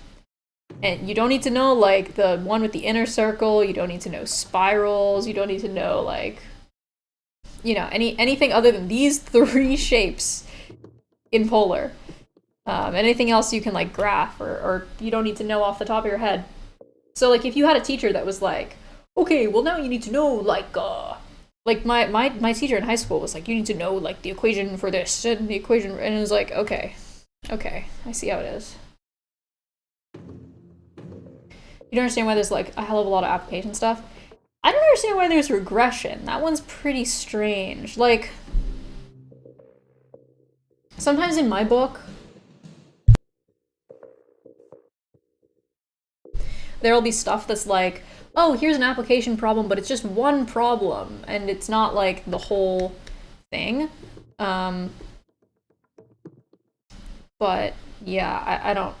And you don't need to know, like, the one with the inner circle, you don't need to know spirals, you don't need to know, like, you know, anything other than these 3 shapes in polar. Anything else you can, like, graph, or you don't need to know off the top of your head. So, like, if you had a teacher that was like, okay, well now you need to know, like my teacher in high school was like, you need to know, like, the equation for this, and the equation, and it was like, okay, I see how it is. You don't understand why there's, like, a hell of a lot of application stuff? I don't understand why there's regression. That one's pretty strange. Like, sometimes in my book, there'll be stuff that's like, oh, here's an application problem, but it's just one problem, and it's not like the whole thing. But yeah, I don't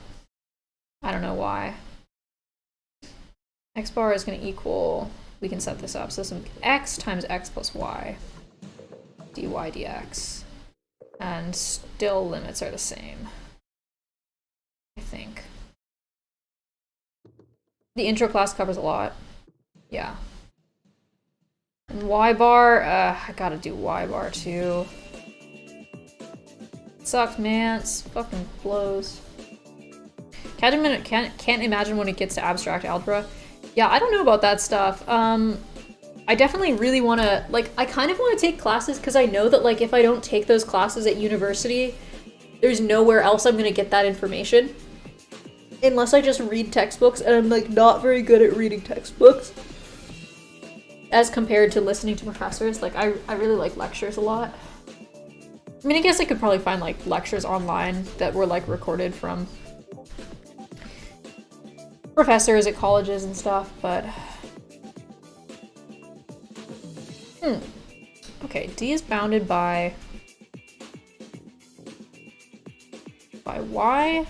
know why. X bar is going to equal, we can set this up, so some x times x plus y, dy dx, and still limits are the same, I think. The intro class covers a lot. Yeah. And y bar, I gotta do y bar too. It sucks, man. It fucking blows. Can't imagine when it gets to abstract algebra. Yeah, I don't know about that stuff. I definitely really want to, like, I kind of want to take classes because I know that, like, if I don't take those classes at university, there's nowhere else I'm going to get that information. Unless I just read textbooks, and I'm, like, not very good at reading textbooks. As compared to listening to professors. Like, I really like lectures a lot. I mean, I guess I could probably find, like, lectures online that were, like, recorded from professors at colleges and stuff, but... Okay, D is bounded by Y.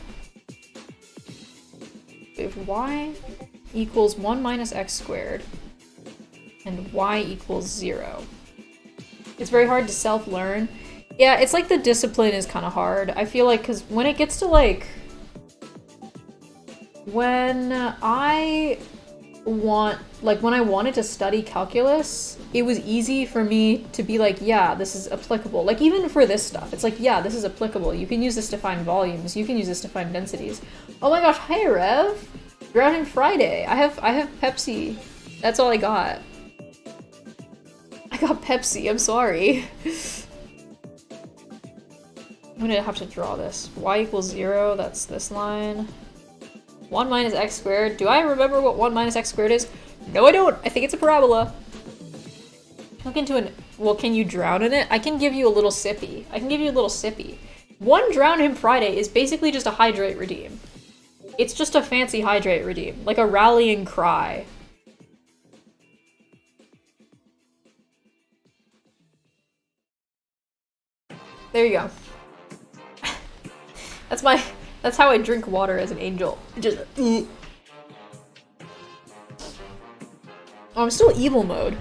If Y equals 1 minus x squared, and Y equals 0. It's very hard to self-learn. Yeah, it's like the discipline is kind of hard. I feel like, because when it gets to, like... When I wanted to study calculus, it was easy for me to be like, yeah, this is applicable. Like, even for this stuff, it's like, yeah, this is applicable. You can use this to find volumes. You can use this to find densities. Oh my gosh, hey, Rev! You're out on Friday. I have Pepsi. That's all I got. I got Pepsi, I'm sorry. I'm gonna have to draw this. Y equals 0, that's this line. 1 minus x squared. Do I remember what 1 minus x squared is? No, I don't. I think it's a parabola. Look into an... Well, can you drown in it? I can give you a little sippy. I can give you a little sippy. One Drown Him Friday is basically just a hydrate redeem. It's just a fancy hydrate redeem. Like a rallying cry. There you go. That's how I drink water as an angel. Just oh, I'm still evil mode.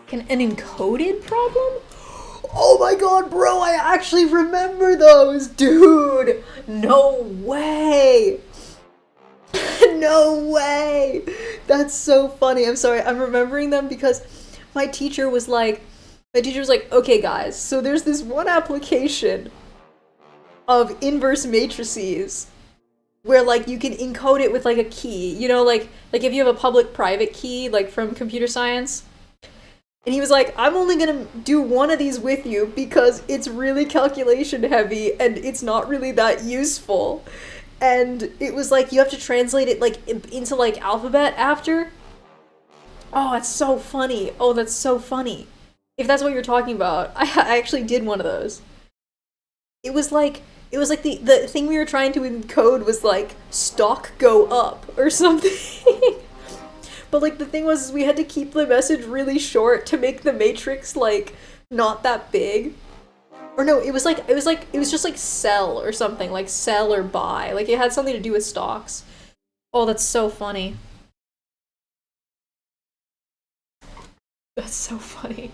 An encoded problem? Oh my god, bro, I actually remember those, dude! No way! No way! That's so funny. I'm sorry, I'm remembering them because my teacher was like, okay guys, so there's this one application of inverse matrices where, like, you can encode it with, like, a key, you know, like if you have a public-private key, like, from computer science. And he was like, I'm only gonna do one of these with you because it's really calculation heavy and it's not really that useful. And it was like, you have to translate it, like, into, like, alphabet after. Oh, that's so funny. Oh, that's so funny. If that's what you're talking about, I actually did one of those. It was like the thing we were trying to encode was like stock go up or something. But like the thing was we had to keep the message really short to make the matrix like not that big. Or no, it was just like sell or something, like sell or buy. Like it had something to do with stocks. Oh, that's so funny. That's so funny.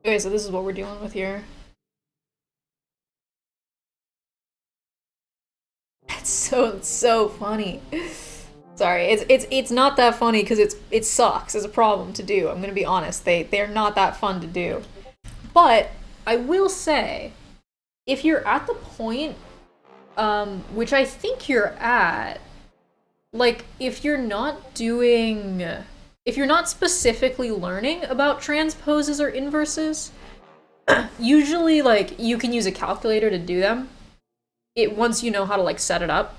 Okay, so this is what we're dealing with here. It's so funny. Sorry, it's not that funny because it sucks as a problem to do. I'm gonna be honest. They're not that fun to do. But I will say, if you're at the point, which I think you're at, like if you're not specifically learning about transposes or inverses, usually like you can use a calculator to do them. Once you know how to like set it up.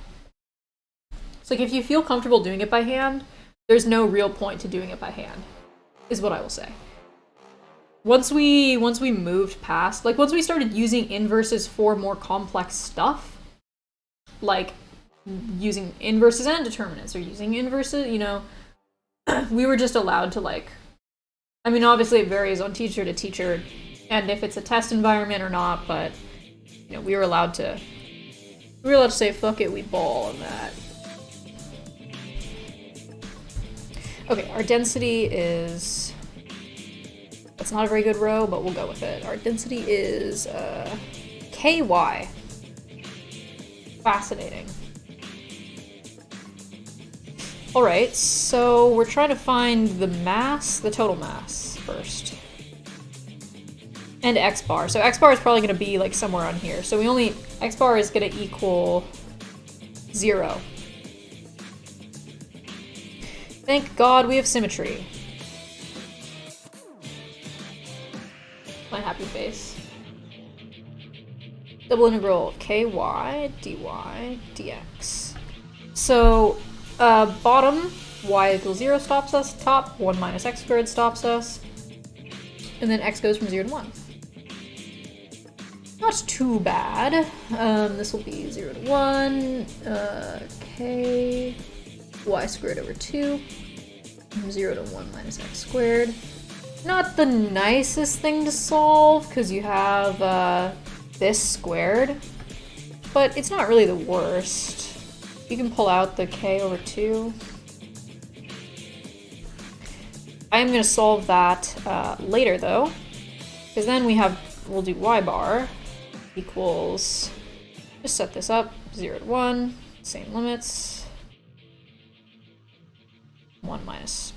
So like if you feel comfortable doing it by hand, there's no real point to doing it by hand, is what I will say. once we moved past, like once we started using inverses for more complex stuff, like using inverses and determinants or using inverses, you know, we were just allowed to like, I mean, obviously it varies on teacher to teacher and if it's a test environment or not, but you know, we were allowed to say fuck it, we ball on that. Okay, our density is, that's not a very good row, but we'll go with it. Our density is KY. Fascinating. Alright, so we're trying to find the mass, the total mass first. And X bar. So X bar is probably going to be like somewhere on here. So we only, X bar is going to equal 0. Thank God we have symmetry. My happy face. Double integral of ky dy dx. So, bottom, y equals 0 stops us. Top, 1 minus x squared stops us. And then x goes from 0 to 1. Not too bad. This will be 0 to 1. K y squared over 2. 0 to 1 minus x squared. Not the nicest thing to solve, because you have this squared, but it's not really the worst. You can pull out the k over 2. I am going to solve that later, though, because then we'll do y bar equals, just set this up, 0 to 1, same limits, 1 minus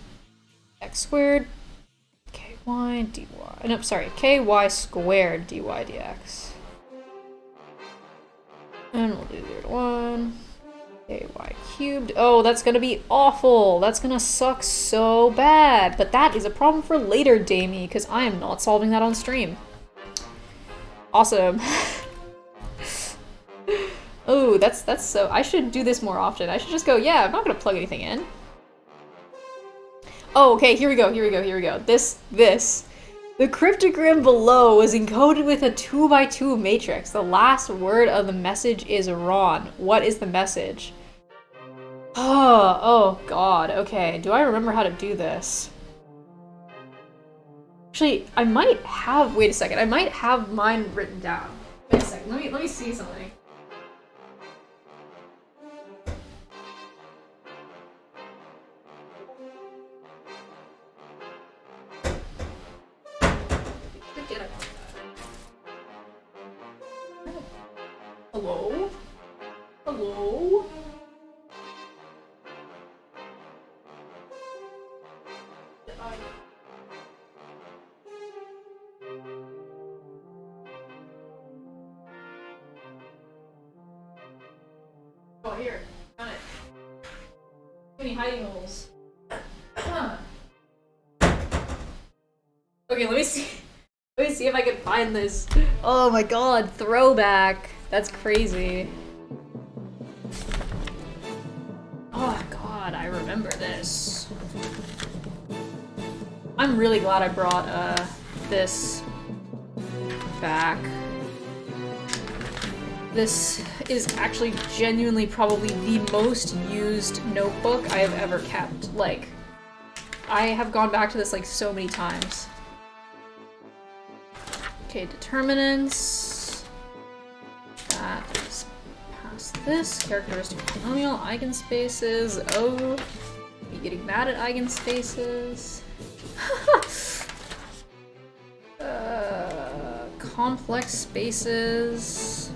x squared, ky dy, no, sorry, ky squared dy dx. And we'll do 0 to 1, ky cubed. Oh, that's gonna be awful. That's gonna suck so bad. But that is a problem for later, Damie, because I am not solving that on stream. Awesome. Oh, that's so, I should do this more often. I should just go, yeah, I'm not gonna plug anything in. Oh, okay, here we go. This. The cryptogram below was encoded with a 2x2 matrix. The last word of the message is Ron. What is the message? Oh god, okay. Do I remember how to do this? Actually, I might have, wait a second, I might have mine written down. Wait a second, let me see something. Hello? Hello? Oh, here. Got it. Too many hiding holes. Okay, let me see. Let me see if I can find this. Oh my god, throwback. That's crazy. Oh god, I remember this. I'm really glad I brought this back. This is actually genuinely probably the most used notebook I have ever kept. Like, I have gone back to this like so many times. Okay, determinants. That is past this. Characteristic polynomial, eigenspaces. Oh, are you getting mad at eigenspaces? Complex spaces.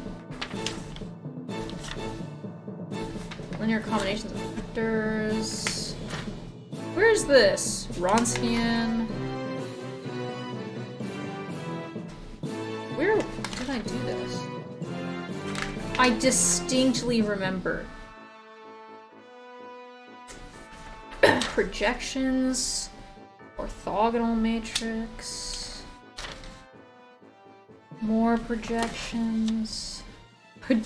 Linear combinations of vectors. Where's this? Wronskian. Where did I do this? I distinctly remember. Projections. Orthogonal matrix. More projections.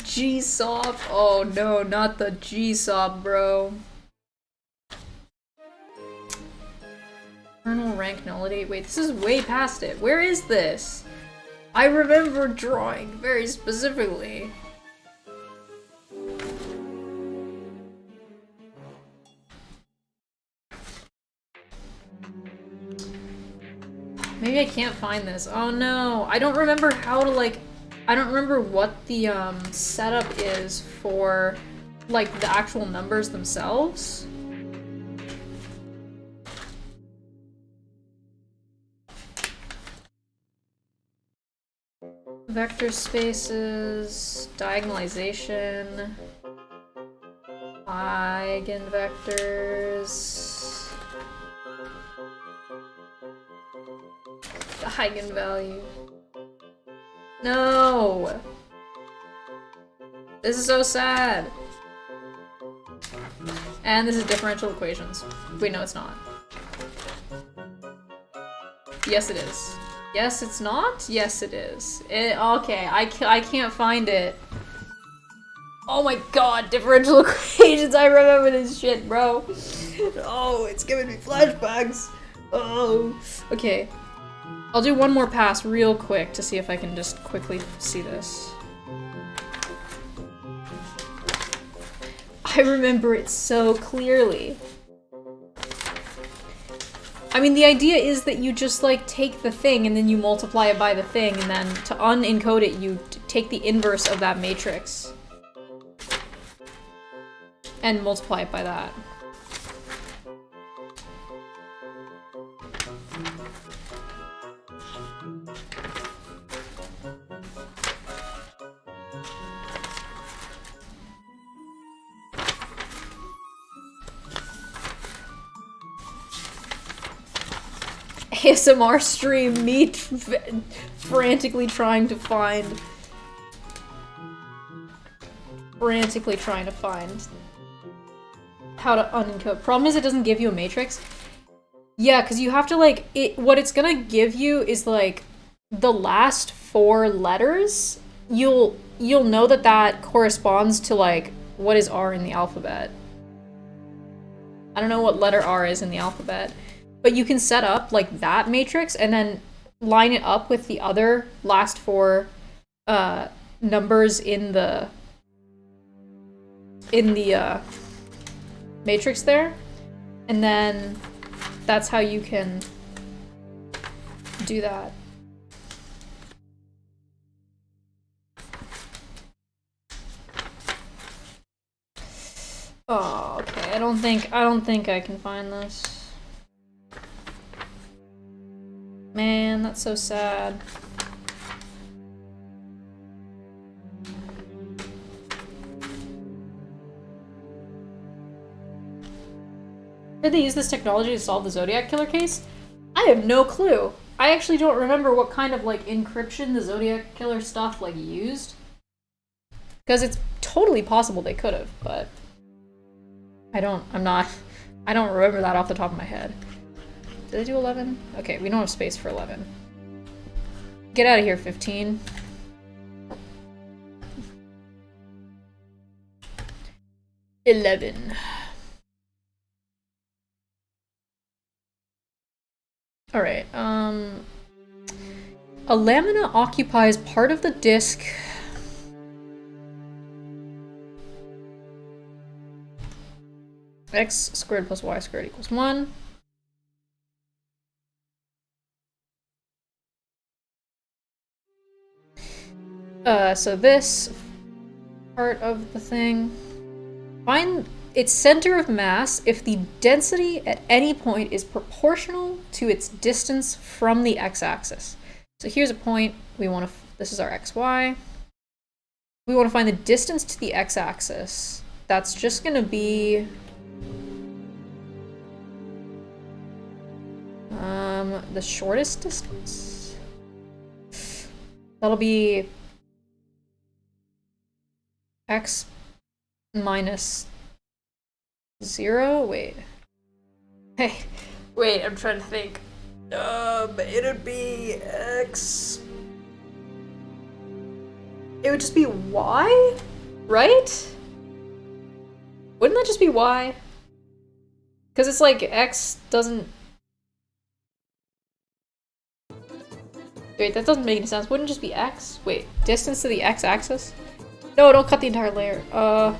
G-SOP. Oh no, not the G-SOP, bro. Kernel rank nullity. Wait, this is way past it. Where is this? I remember drawing very specifically. Maybe I can't find this. Oh no, I don't remember how to like, I don't remember what the setup is for like the actual numbers themselves. Vector spaces, diagonalization, eigenvectors, the eigenvalue. No! This is so sad. And this is differential equations. Wait, no, it's not. Yes, it is. Yes, it's not? Yes, it is. Okay, I can't find it. Oh my god, differential equations! I remember this shit, bro. Oh, it's giving me flashbacks. Oh. Okay. I'll do one more pass real quick to see if I can just quickly see this. I remember it so clearly. I mean, the idea is that you just, like, take the thing and then you multiply it by the thing, and then to unencode it, you take the inverse of that matrix and multiply it by that. ASMR stream, me frantically trying to find how to unencode. Problem is it doesn't give you a matrix. Yeah, because you have to like, what it's gonna give you is like the last 4 letters. You'll know that that corresponds to like, what is R in the alphabet? I don't know what letter R is in the alphabet. But you can set up like that matrix and then line it up with the other last 4 numbers in the matrix there. And then that's how you can do that. Oh, okay. I don't think I can find this. Man, that's so sad. Did they use this technology to solve the Zodiac Killer case? I have no clue. I actually don't remember what kind of like encryption the Zodiac Killer stuff like used. Because it's totally possible they could have, but I don't remember that off the top of my head. Did I do 11? Okay, we don't have space for 11. Get out of here, 15. $11. Alright, a lamina occupies part of the disk x squared plus y squared equals 1. So this part of the thing, find its center of mass if the density at any point is proportional to its distance from the x-axis. So here's a point, this is our xy. We want to find the distance to the x-axis. That's just gonna be the shortest distance. That'll be x minus 0? Wait. Hey, wait, I'm trying to think. It'd be x. It would just be y? Right? Wouldn't that just be y? Because it's like x doesn't Wait, that doesn't make any sense. Wouldn't it just be x? Wait, distance to the x-axis? No, don't cut the entire layer. The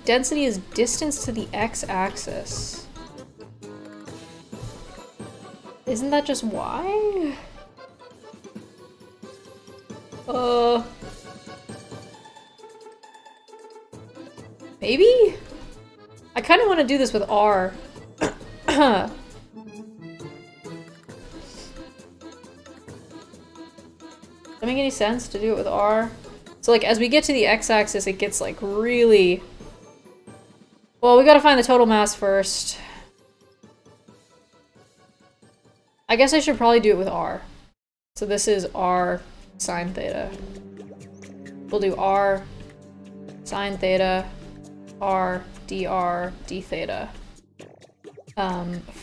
density is distance to the x-axis. Isn't that just y? Maybe? I kind of want to do this with R. Does that make any sense to do it with R? So like as we get to the x-axis, it gets like really... Well, we gotta find the total mass first. I guess I should probably do it with R. So this is R sine theta. We'll do R sine theta, R dr d theta.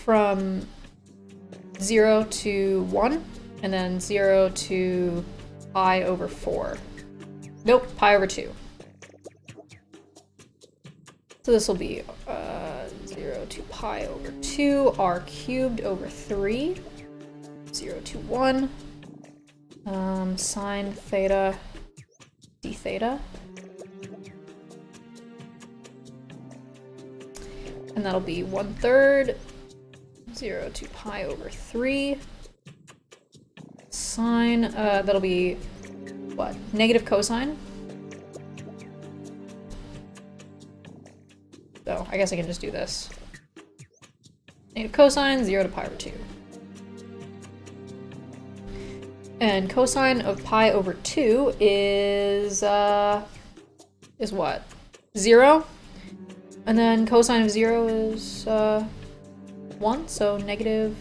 From 0 to 1, and then 0 to pi over 4. Nope, pi over 2. So this will be 0 to pi over 2, r cubed over 3, 0 to 1, sine theta d theta. And that'll be 1/3, 0 to pi over 3, sine, that'll be, what, negative cosine? So I guess I can just do this. Negative cosine, 0 to pi over 2. And cosine of pi over 2 is what? 0? And then cosine of 0 is 1, so negative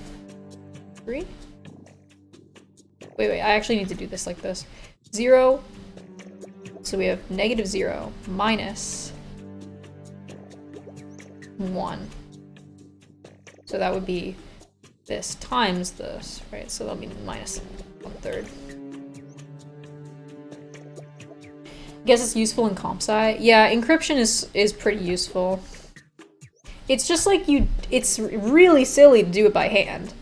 3? Wait, I actually need to do this like this. 0, so we have negative 0 minus 1. So that would be this times this, right? So that'll be minus 1/3. I guess it's useful in comp sci. Yeah, encryption is pretty useful. It's just like it's really silly to do it by hand.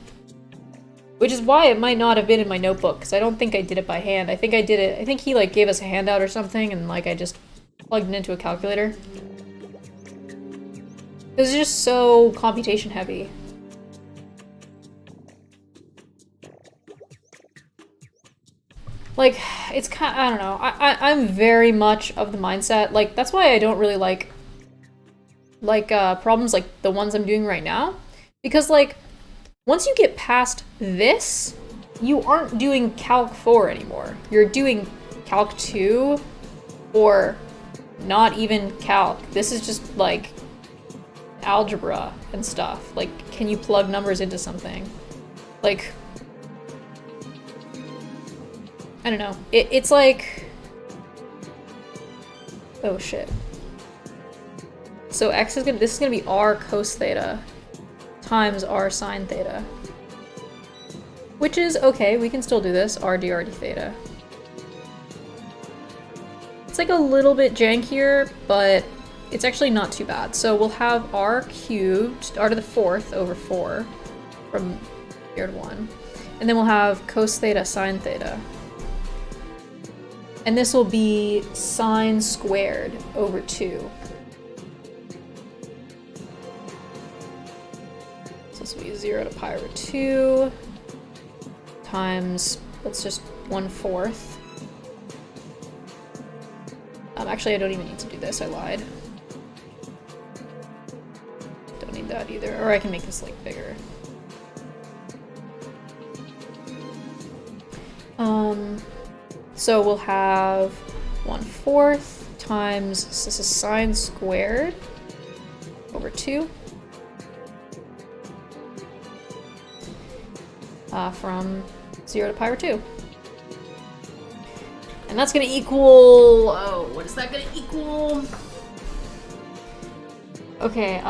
Which is why it might not have been in my notebook, because I don't think I did it by hand. I think I did it, I think he like gave us a handout or something, and like I just plugged it into a calculator. It was just so computation heavy. Like, it's kind of, I don't know. I'm very much of the mindset, like, that's why I don't really like problems like the ones I'm doing right now. Because, like, once you get past this, you aren't doing Calc 4 anymore. You're doing Calc 2, or not even Calc. This is just, like, algebra and stuff. Like, can you plug numbers into something? Like... I don't know. It's like... Oh shit. So this is gonna be r cos theta times r sine theta. Which is okay, we can still do this, r dr d theta. It's like a little bit jankier, but it's actually not too bad. So we'll have r cubed, r to the 4th over 4 from 0 to 1. And then we'll have cos theta sine theta. And this will be sine squared over 2. So this will be 0 to pi over 2 times, that's just 1/4. Actually, I don't even need to do this, I lied. Don't need that either, or I can make this like bigger. So we'll have 1/4 times, so this is sine squared over 2. From 0 to pi over 2. And that's gonna equal, oh, what is that gonna equal? Okay,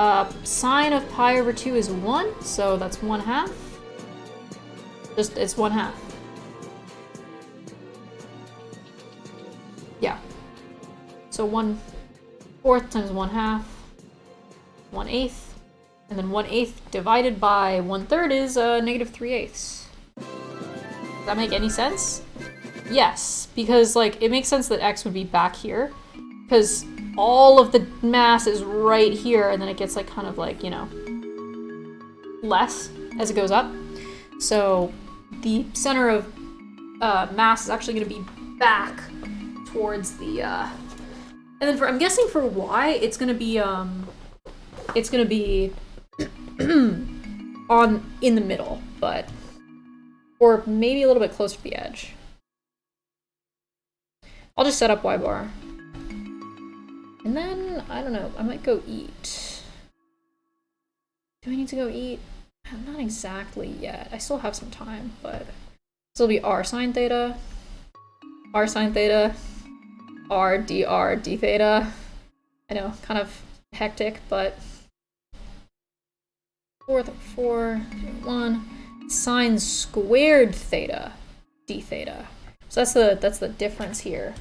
sine of pi over 2 is 1, so that's 1/2. It's 1/2. Yeah. So 1/4 times 1/2, 1/8, and then 1/8 divided by 1/3 is negative 3/8. that make any sense? Yes, because like it makes sense that x would be back here, because all of the mass is right here, and then it gets like kind of like, you know, less as it goes up. So the center of mass is actually going to be back towards the and then for, I'm guessing for y it's going to be on in the middle, but or maybe a little bit closer to the edge. I'll just set up y bar. And then, I don't know, I might go eat. Do I need to go eat? Not exactly yet. I still have some time, but this will be r sine theta, r dr d theta. I know, kind of hectic, but 4, 1 sine squared theta d theta. So that's the difference here.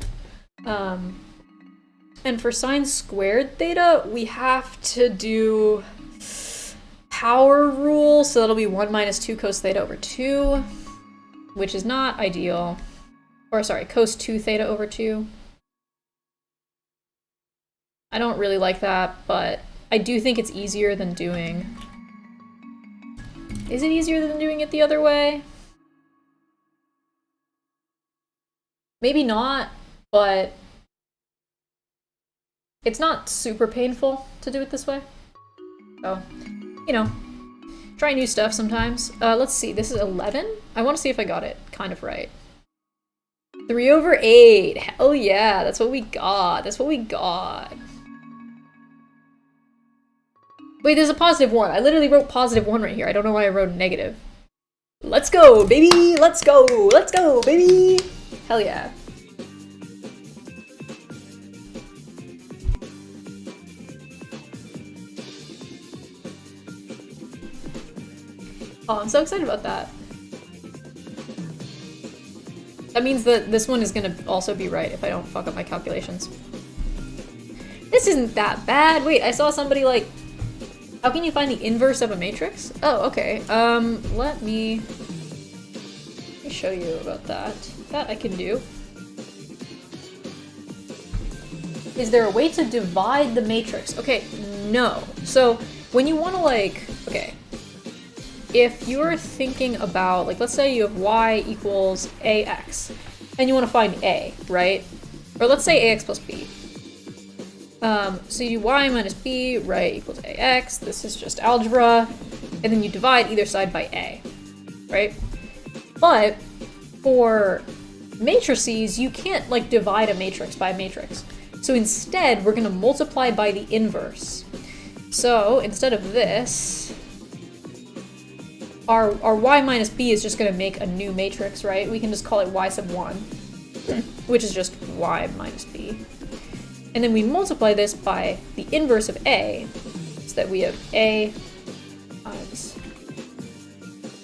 And for sine squared theta, we have to do power rule, so that'll be 1 minus 2 cos theta over 2, which is not ideal. Or sorry, cos 2 theta over 2. I don't really like that, but I do think it's easier than doing... Is it easier than doing it the other way? Maybe not, but it's not super painful to do it this way. So, you know, try new stuff sometimes. Let's see, this is 11? I want to see if I got it kind of right. 3 over 8. Hell yeah, that's what we got. That's what we got. Wait, there's a positive 1. I literally wrote positive 1 right here. I don't know why I wrote negative. Let's go, baby! Let's go! Let's go, baby! Hell yeah. Oh, I'm so excited about that. That means that this one is gonna also be right if I don't fuck up my calculations. This isn't that bad. Wait, I saw somebody like... How can you find the inverse of a matrix? Oh, okay. Let me show you about that. That I can do. Is there a way to divide the matrix? Okay, no. So, when you want to like... Okay. If you're thinking about, like, let's say you have y equals ax, and you want to find a, right? Or let's say ax plus b. So you do y minus b, right, equals ax. This is just algebra. And then you divide either side by a, right? But for matrices, you can't, like, divide a matrix by a matrix. So instead, we're going to multiply by the inverse. So instead of this... Our y minus b is just going to make a new matrix, right? We can just call it y sub 1, which is just y minus b. And then we multiply this by the inverse of a, so that we have a times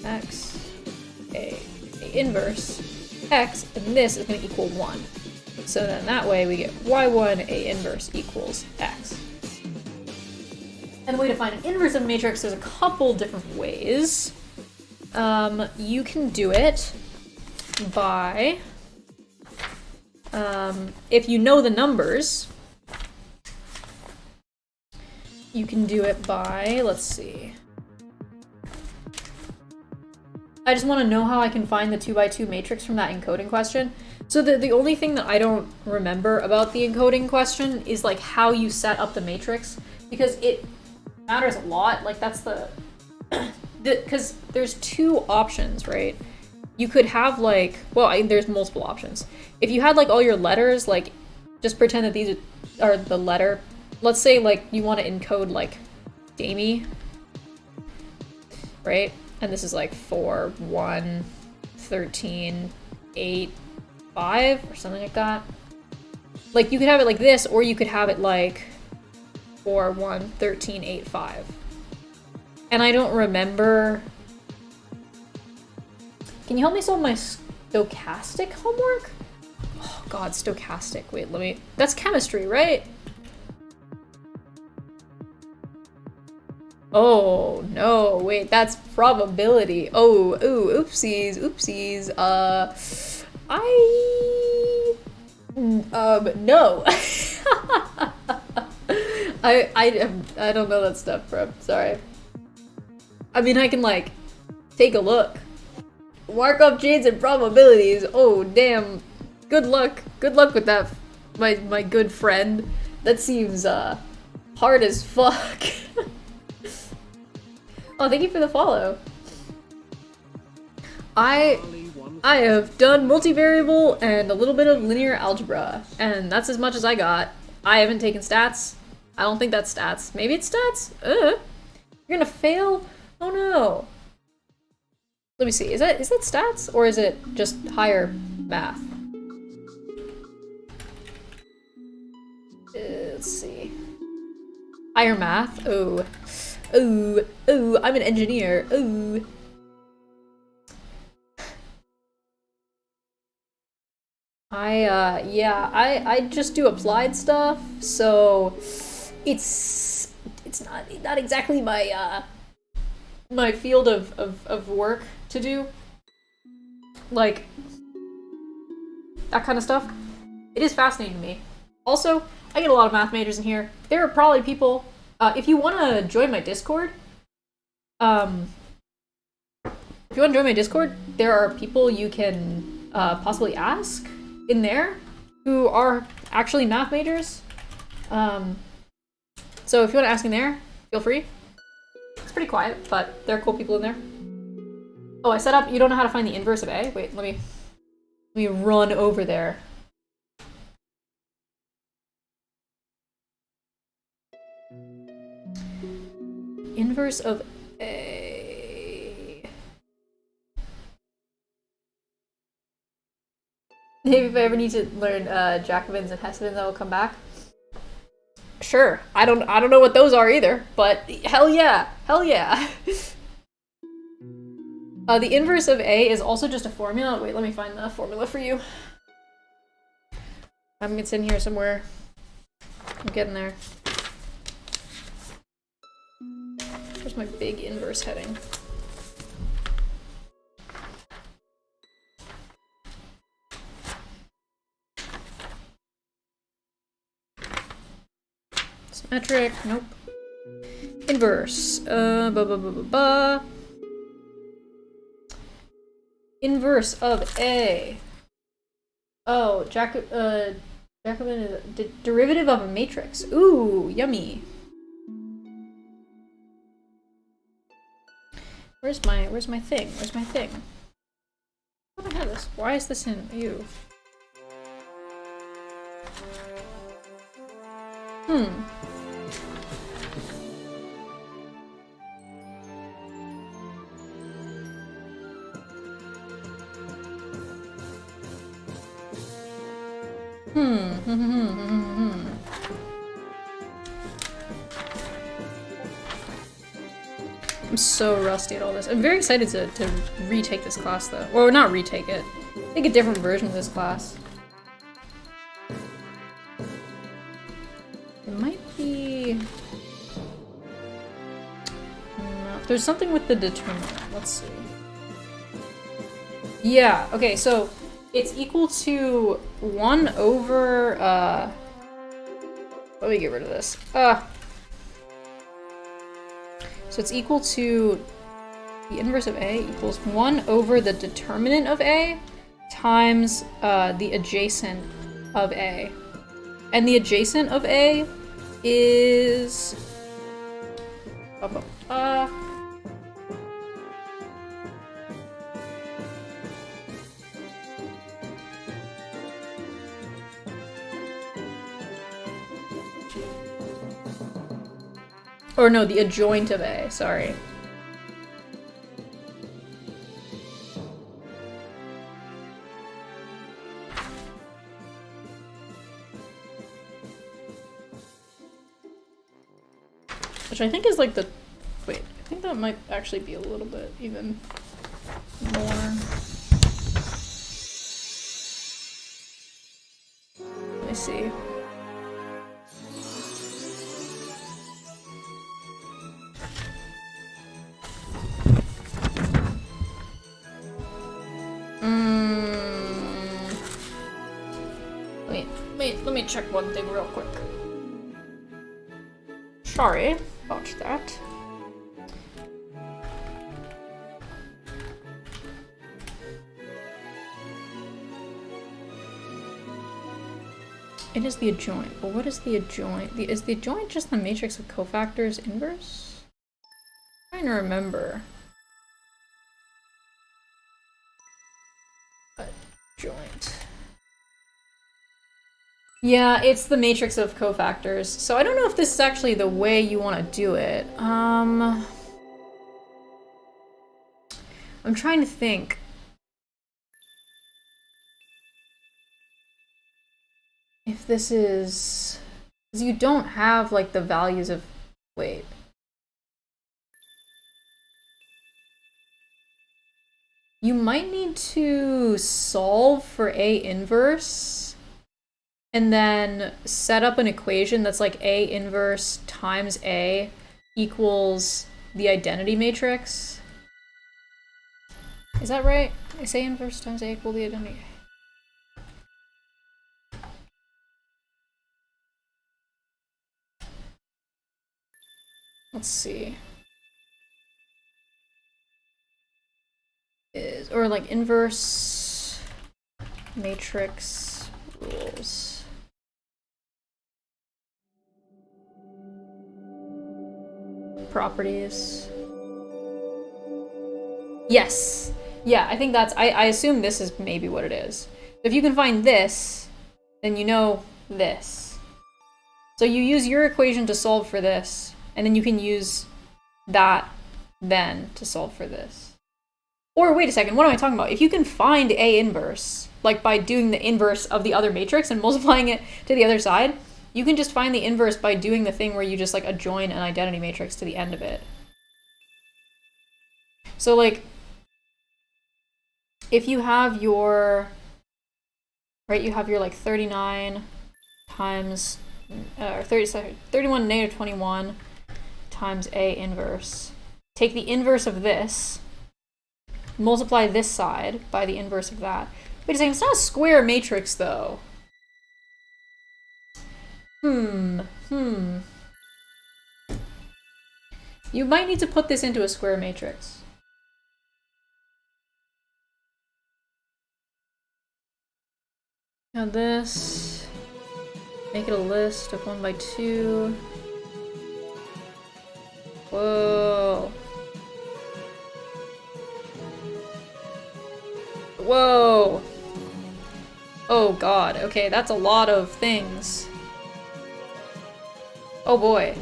x, a inverse x, and this is going to equal 1. So then that way we get y1 a inverse equals x. And the way to find an inverse of a matrix, there's a couple different ways. You can do it by, if you know the numbers, you can do it by, let's see. I just want to know how I can find the 2x2 matrix from that encoding question. So the only thing that I don't remember about the encoding question is like how you set up the matrix, because it matters a lot. Like that's because there's two options, right? You could have like, well, there's multiple options. If you had like all your letters, like just pretend that these are the letter. Let's say like you want to encode like damie, right? And this is like 4, 1, 13, 8, 5 or something like that. Like you could have it like this, or you could have it like 4, 1, 13, 8, 5. And I don't remember. Can you help me solve my stochastic homework? Oh god, stochastic. Wait, let me... That's chemistry, right? Oh, no, wait, that's probability. Oh, ooh, oopsies, oopsies. No. I don't know that stuff, bro. Sorry. I mean, I can, like, take a look. Markov chains and probabilities. Oh, damn. Good luck. Good luck with that, my good friend. That seems, hard as fuck. Oh, thank you for the follow. I have done multivariable and a little bit of linear algebra, and that's as much as I got. I haven't taken stats. I don't think that's stats. Maybe it's stats? You're gonna fail? Oh no. Let me see, is that stats? Or is it just higher math? Let's see. Higher math? Oh. Ooh, ooh, I'm an engineer. Ooh. Yeah, I just do applied stuff, so it's not exactly my my field of work to do. Like that kind of stuff. It is fascinating to me. Also, I get a lot of math majors in here. There are probably people, if you want to join my Discord, there are people you can possibly ask in there who are actually math majors. So if you want to ask in there, feel free. It's pretty quiet, but there are cool people in there. Oh, I set up, you don't know how to find the inverse of A? Wait, let me run over there. Inverse of A. Maybe if I ever need to learn Jacobins and Hessedins, I will come back. Sure. I don't know what those are either, but hell yeah. Hell yeah. The inverse of A is also just a formula. Wait, let me find the formula for you. It's in here somewhere. I'm getting there. Where's my big inverse heading? Symmetric, nope. Inverse, Inverse of A. Oh, Jacobin is a derivative of a matrix. Ooh, yummy. Where's my thing? Where's my thing? Why do I have this? Why is this in you? I'm so rusty at all this. I'm very excited to retake this class though. Or not retake it. Take a different version of this class. It might be... No. There's something with the determinant. Let's see. Yeah, okay, so it's equal to 1 over, let me get rid of this. So it's equal to the inverse of A equals 1 over the determinant of A times the adjacent of A. And the adjacent of A is... Or no, the adjoint of A, sorry. Which I think is like the... Wait, I think that might actually be a little bit even more. Let me see. Let me check one thing real quick. Sorry about that. It is the adjoint, but what is the adjoint? Is the adjoint just the matrix of cofactors inverse? I'm trying to remember. Adjoint. Yeah, it's the matrix of cofactors. So I don't know if this is actually the way you want to do it. I'm trying to think. If this is... because you don't have, like, the values of... wait. You might need to solve for A inverse and then set up an equation that's like A inverse times A equals the identity matrix. Is that right? Is A inverse times A equal the identity? Let's see. Or like inverse matrix rules. Properties. Yes. Yeah, I think that's, I assume this is maybe what it is. If you can find this, then you know this. So you use your equation to solve for this, and then you can use that then to solve for this. Or wait a second, what am I talking about? If you can find A inverse, like by doing the inverse of the other matrix and multiplying it to the other side, you can just find the inverse by doing the thing where you just like adjoin an identity matrix to the end of it. So like, if you have your, right, you have your like 39 times, 31 negative 21 times A inverse. Take the inverse of this, multiply this side by the inverse of that. Wait a second, it's not a square matrix though. You might need to put this into a square matrix. Now this, make it a list of 1 by 2. Whoa. Whoa. Oh god, okay, that's a lot of things. Oh boy.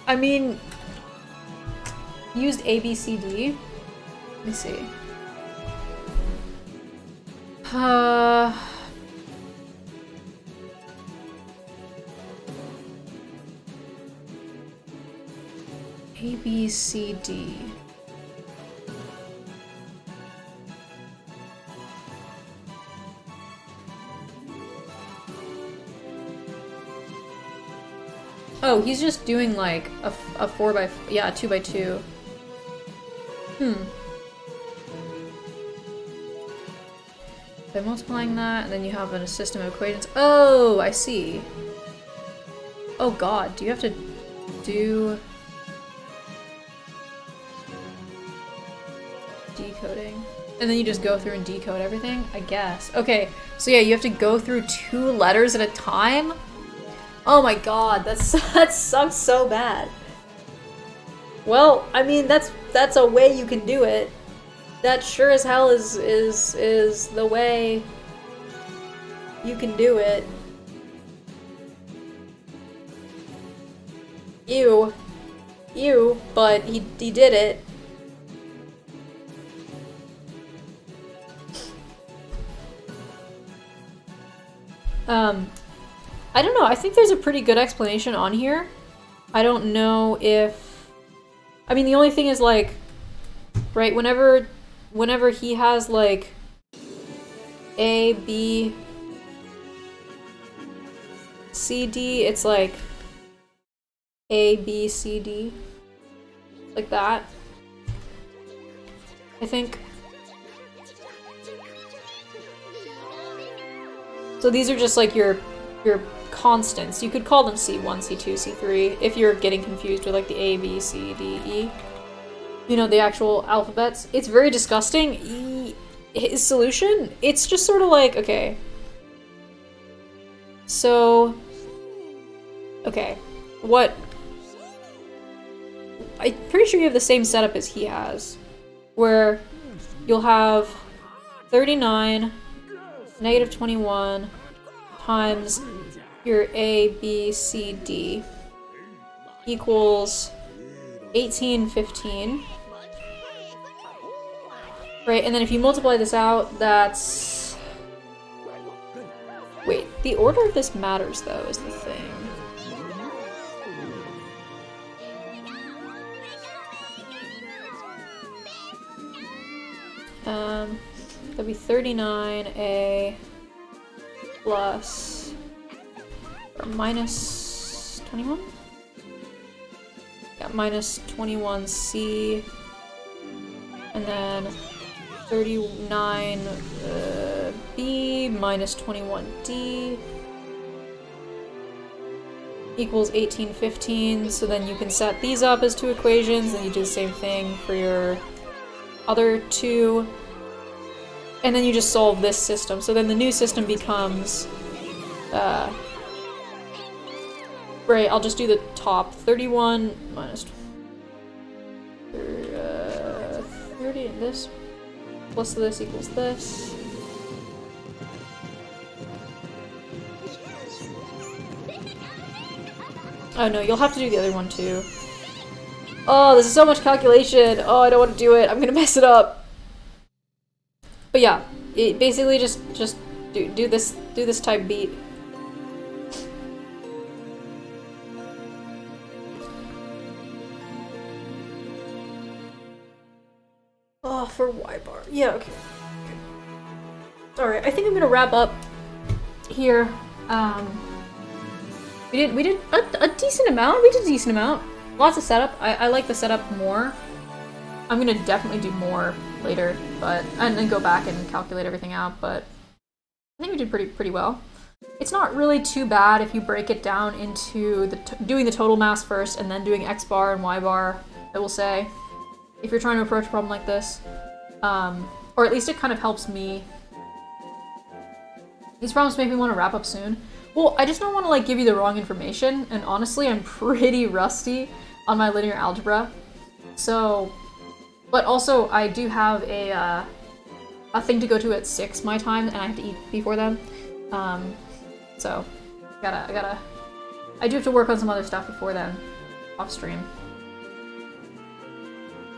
I mean, used A, B, C, D. Let me see. A, B, C, D. Oh, he's just doing like a 4 by, yeah, 2 by 2. By multiplying that, and then you have a system of equations. Oh, I see. Oh god, do you have to do decoding? And then you just go through and decode everything? I guess. Okay, so yeah, you have to go through 2 letters at a time? Oh my god, that sucks so bad. Well, I mean, that's a way you can do it. That sure as hell is the way you can do it. Ew, but he did it. I don't know, I think there's a pretty good explanation on here. I don't know if... I mean, the only thing is, like, right, whenever he has, like, A, B, C, D, it's like... A, B, C, D. Like that. I think. So these are just like your constants. You could call them C1, C2, C3 if you're getting confused with like the A, B, C, D, E. You know, the actual alphabets. It's very disgusting. His solution, it's just sort of like, okay. So, okay, what? I'm pretty sure you have the same setup as he has, where you'll have 39 negative 21 times your A, B, C, D equals 18, 15. Right, and then if you multiply this out, that's... Wait, the order of this matters, though, is the thing. That'd be 39A plus... or minus 21? Yeah, minus 21C, and then 39B minus 21D equals 1815. So then you can set these up as two equations, and you do the same thing for your other two. And then you just solve this system. So then the new system becomes, right, I'll just do the top. 31 minus 30, and this plus this equals this. Oh no, you'll have to do the other one too. Oh, this is so much calculation. Oh, I don't want to do it. I'm gonna mess it up. But yeah, it basically just do this type beat. Oh, for Y bar. Yeah, okay. Alright, I think I'm gonna wrap up here. We did a decent amount. We did a decent amount. Lots of setup. I like the setup more. I'm gonna definitely do more later, and then go back and calculate everything out, but I think we did pretty well. It's not really too bad if you break it down into doing the total mass first and then doing X bar and Y bar, I will say. If you're trying to approach a problem like this. Or at least it kind of helps me. These problems make me want to wrap up soon. Well, I just don't want to like give you the wrong information, and honestly, I'm pretty rusty on my linear algebra. So, but also I do have a thing to go to at 6 my time, and I have to eat before then. So, I do have to work on some other stuff before then, off stream.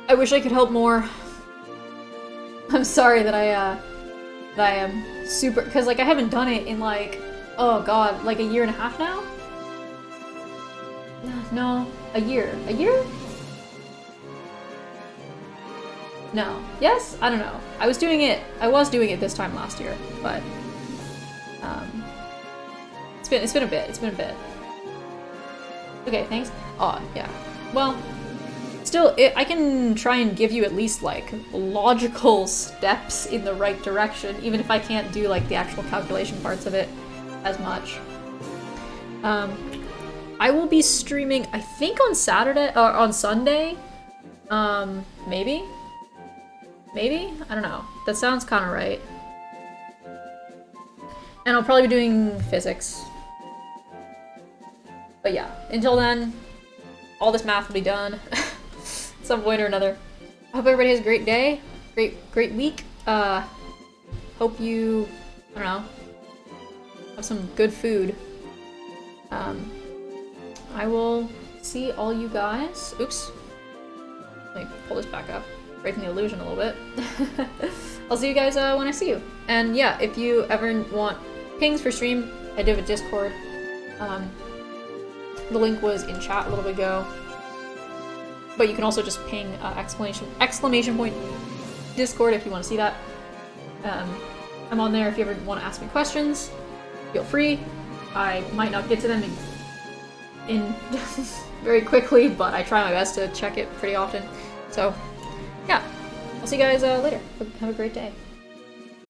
I wish I could help more. I'm sorry that I am super, because like I haven't done it in like, oh god, like a year and a half now? No, a year. A year? No. Yes? I don't know. I was doing it this time last year, but it's been a bit. Okay, thanks. Oh, yeah. Well, still, I can try and give you at least, like, logical steps in the right direction, even if I can't do, like, the actual calculation parts of it as much. I will be streaming, I think on Saturday, or on Sunday. Maybe? Maybe? I don't know. That sounds kind of right. And I'll probably be doing physics. But yeah, until then, all this math will be done. Some point or another. I hope everybody has a great day, great week. Hope you, I don't know, have some good food. I will see all you guys. Oops. Let me pull this back up, breaking the illusion a little bit. I'll see you guys when I see you. And yeah, if you ever want pings for stream, I do have a Discord. The link was in chat a little bit ago. But you can also just ping exclamation point Discord if you want to see that. I'm on there if you ever want to ask me questions. Feel free. I might not get to them in very quickly, but I try my best to check it pretty often. So, yeah. I'll see you guys later. Have a great day.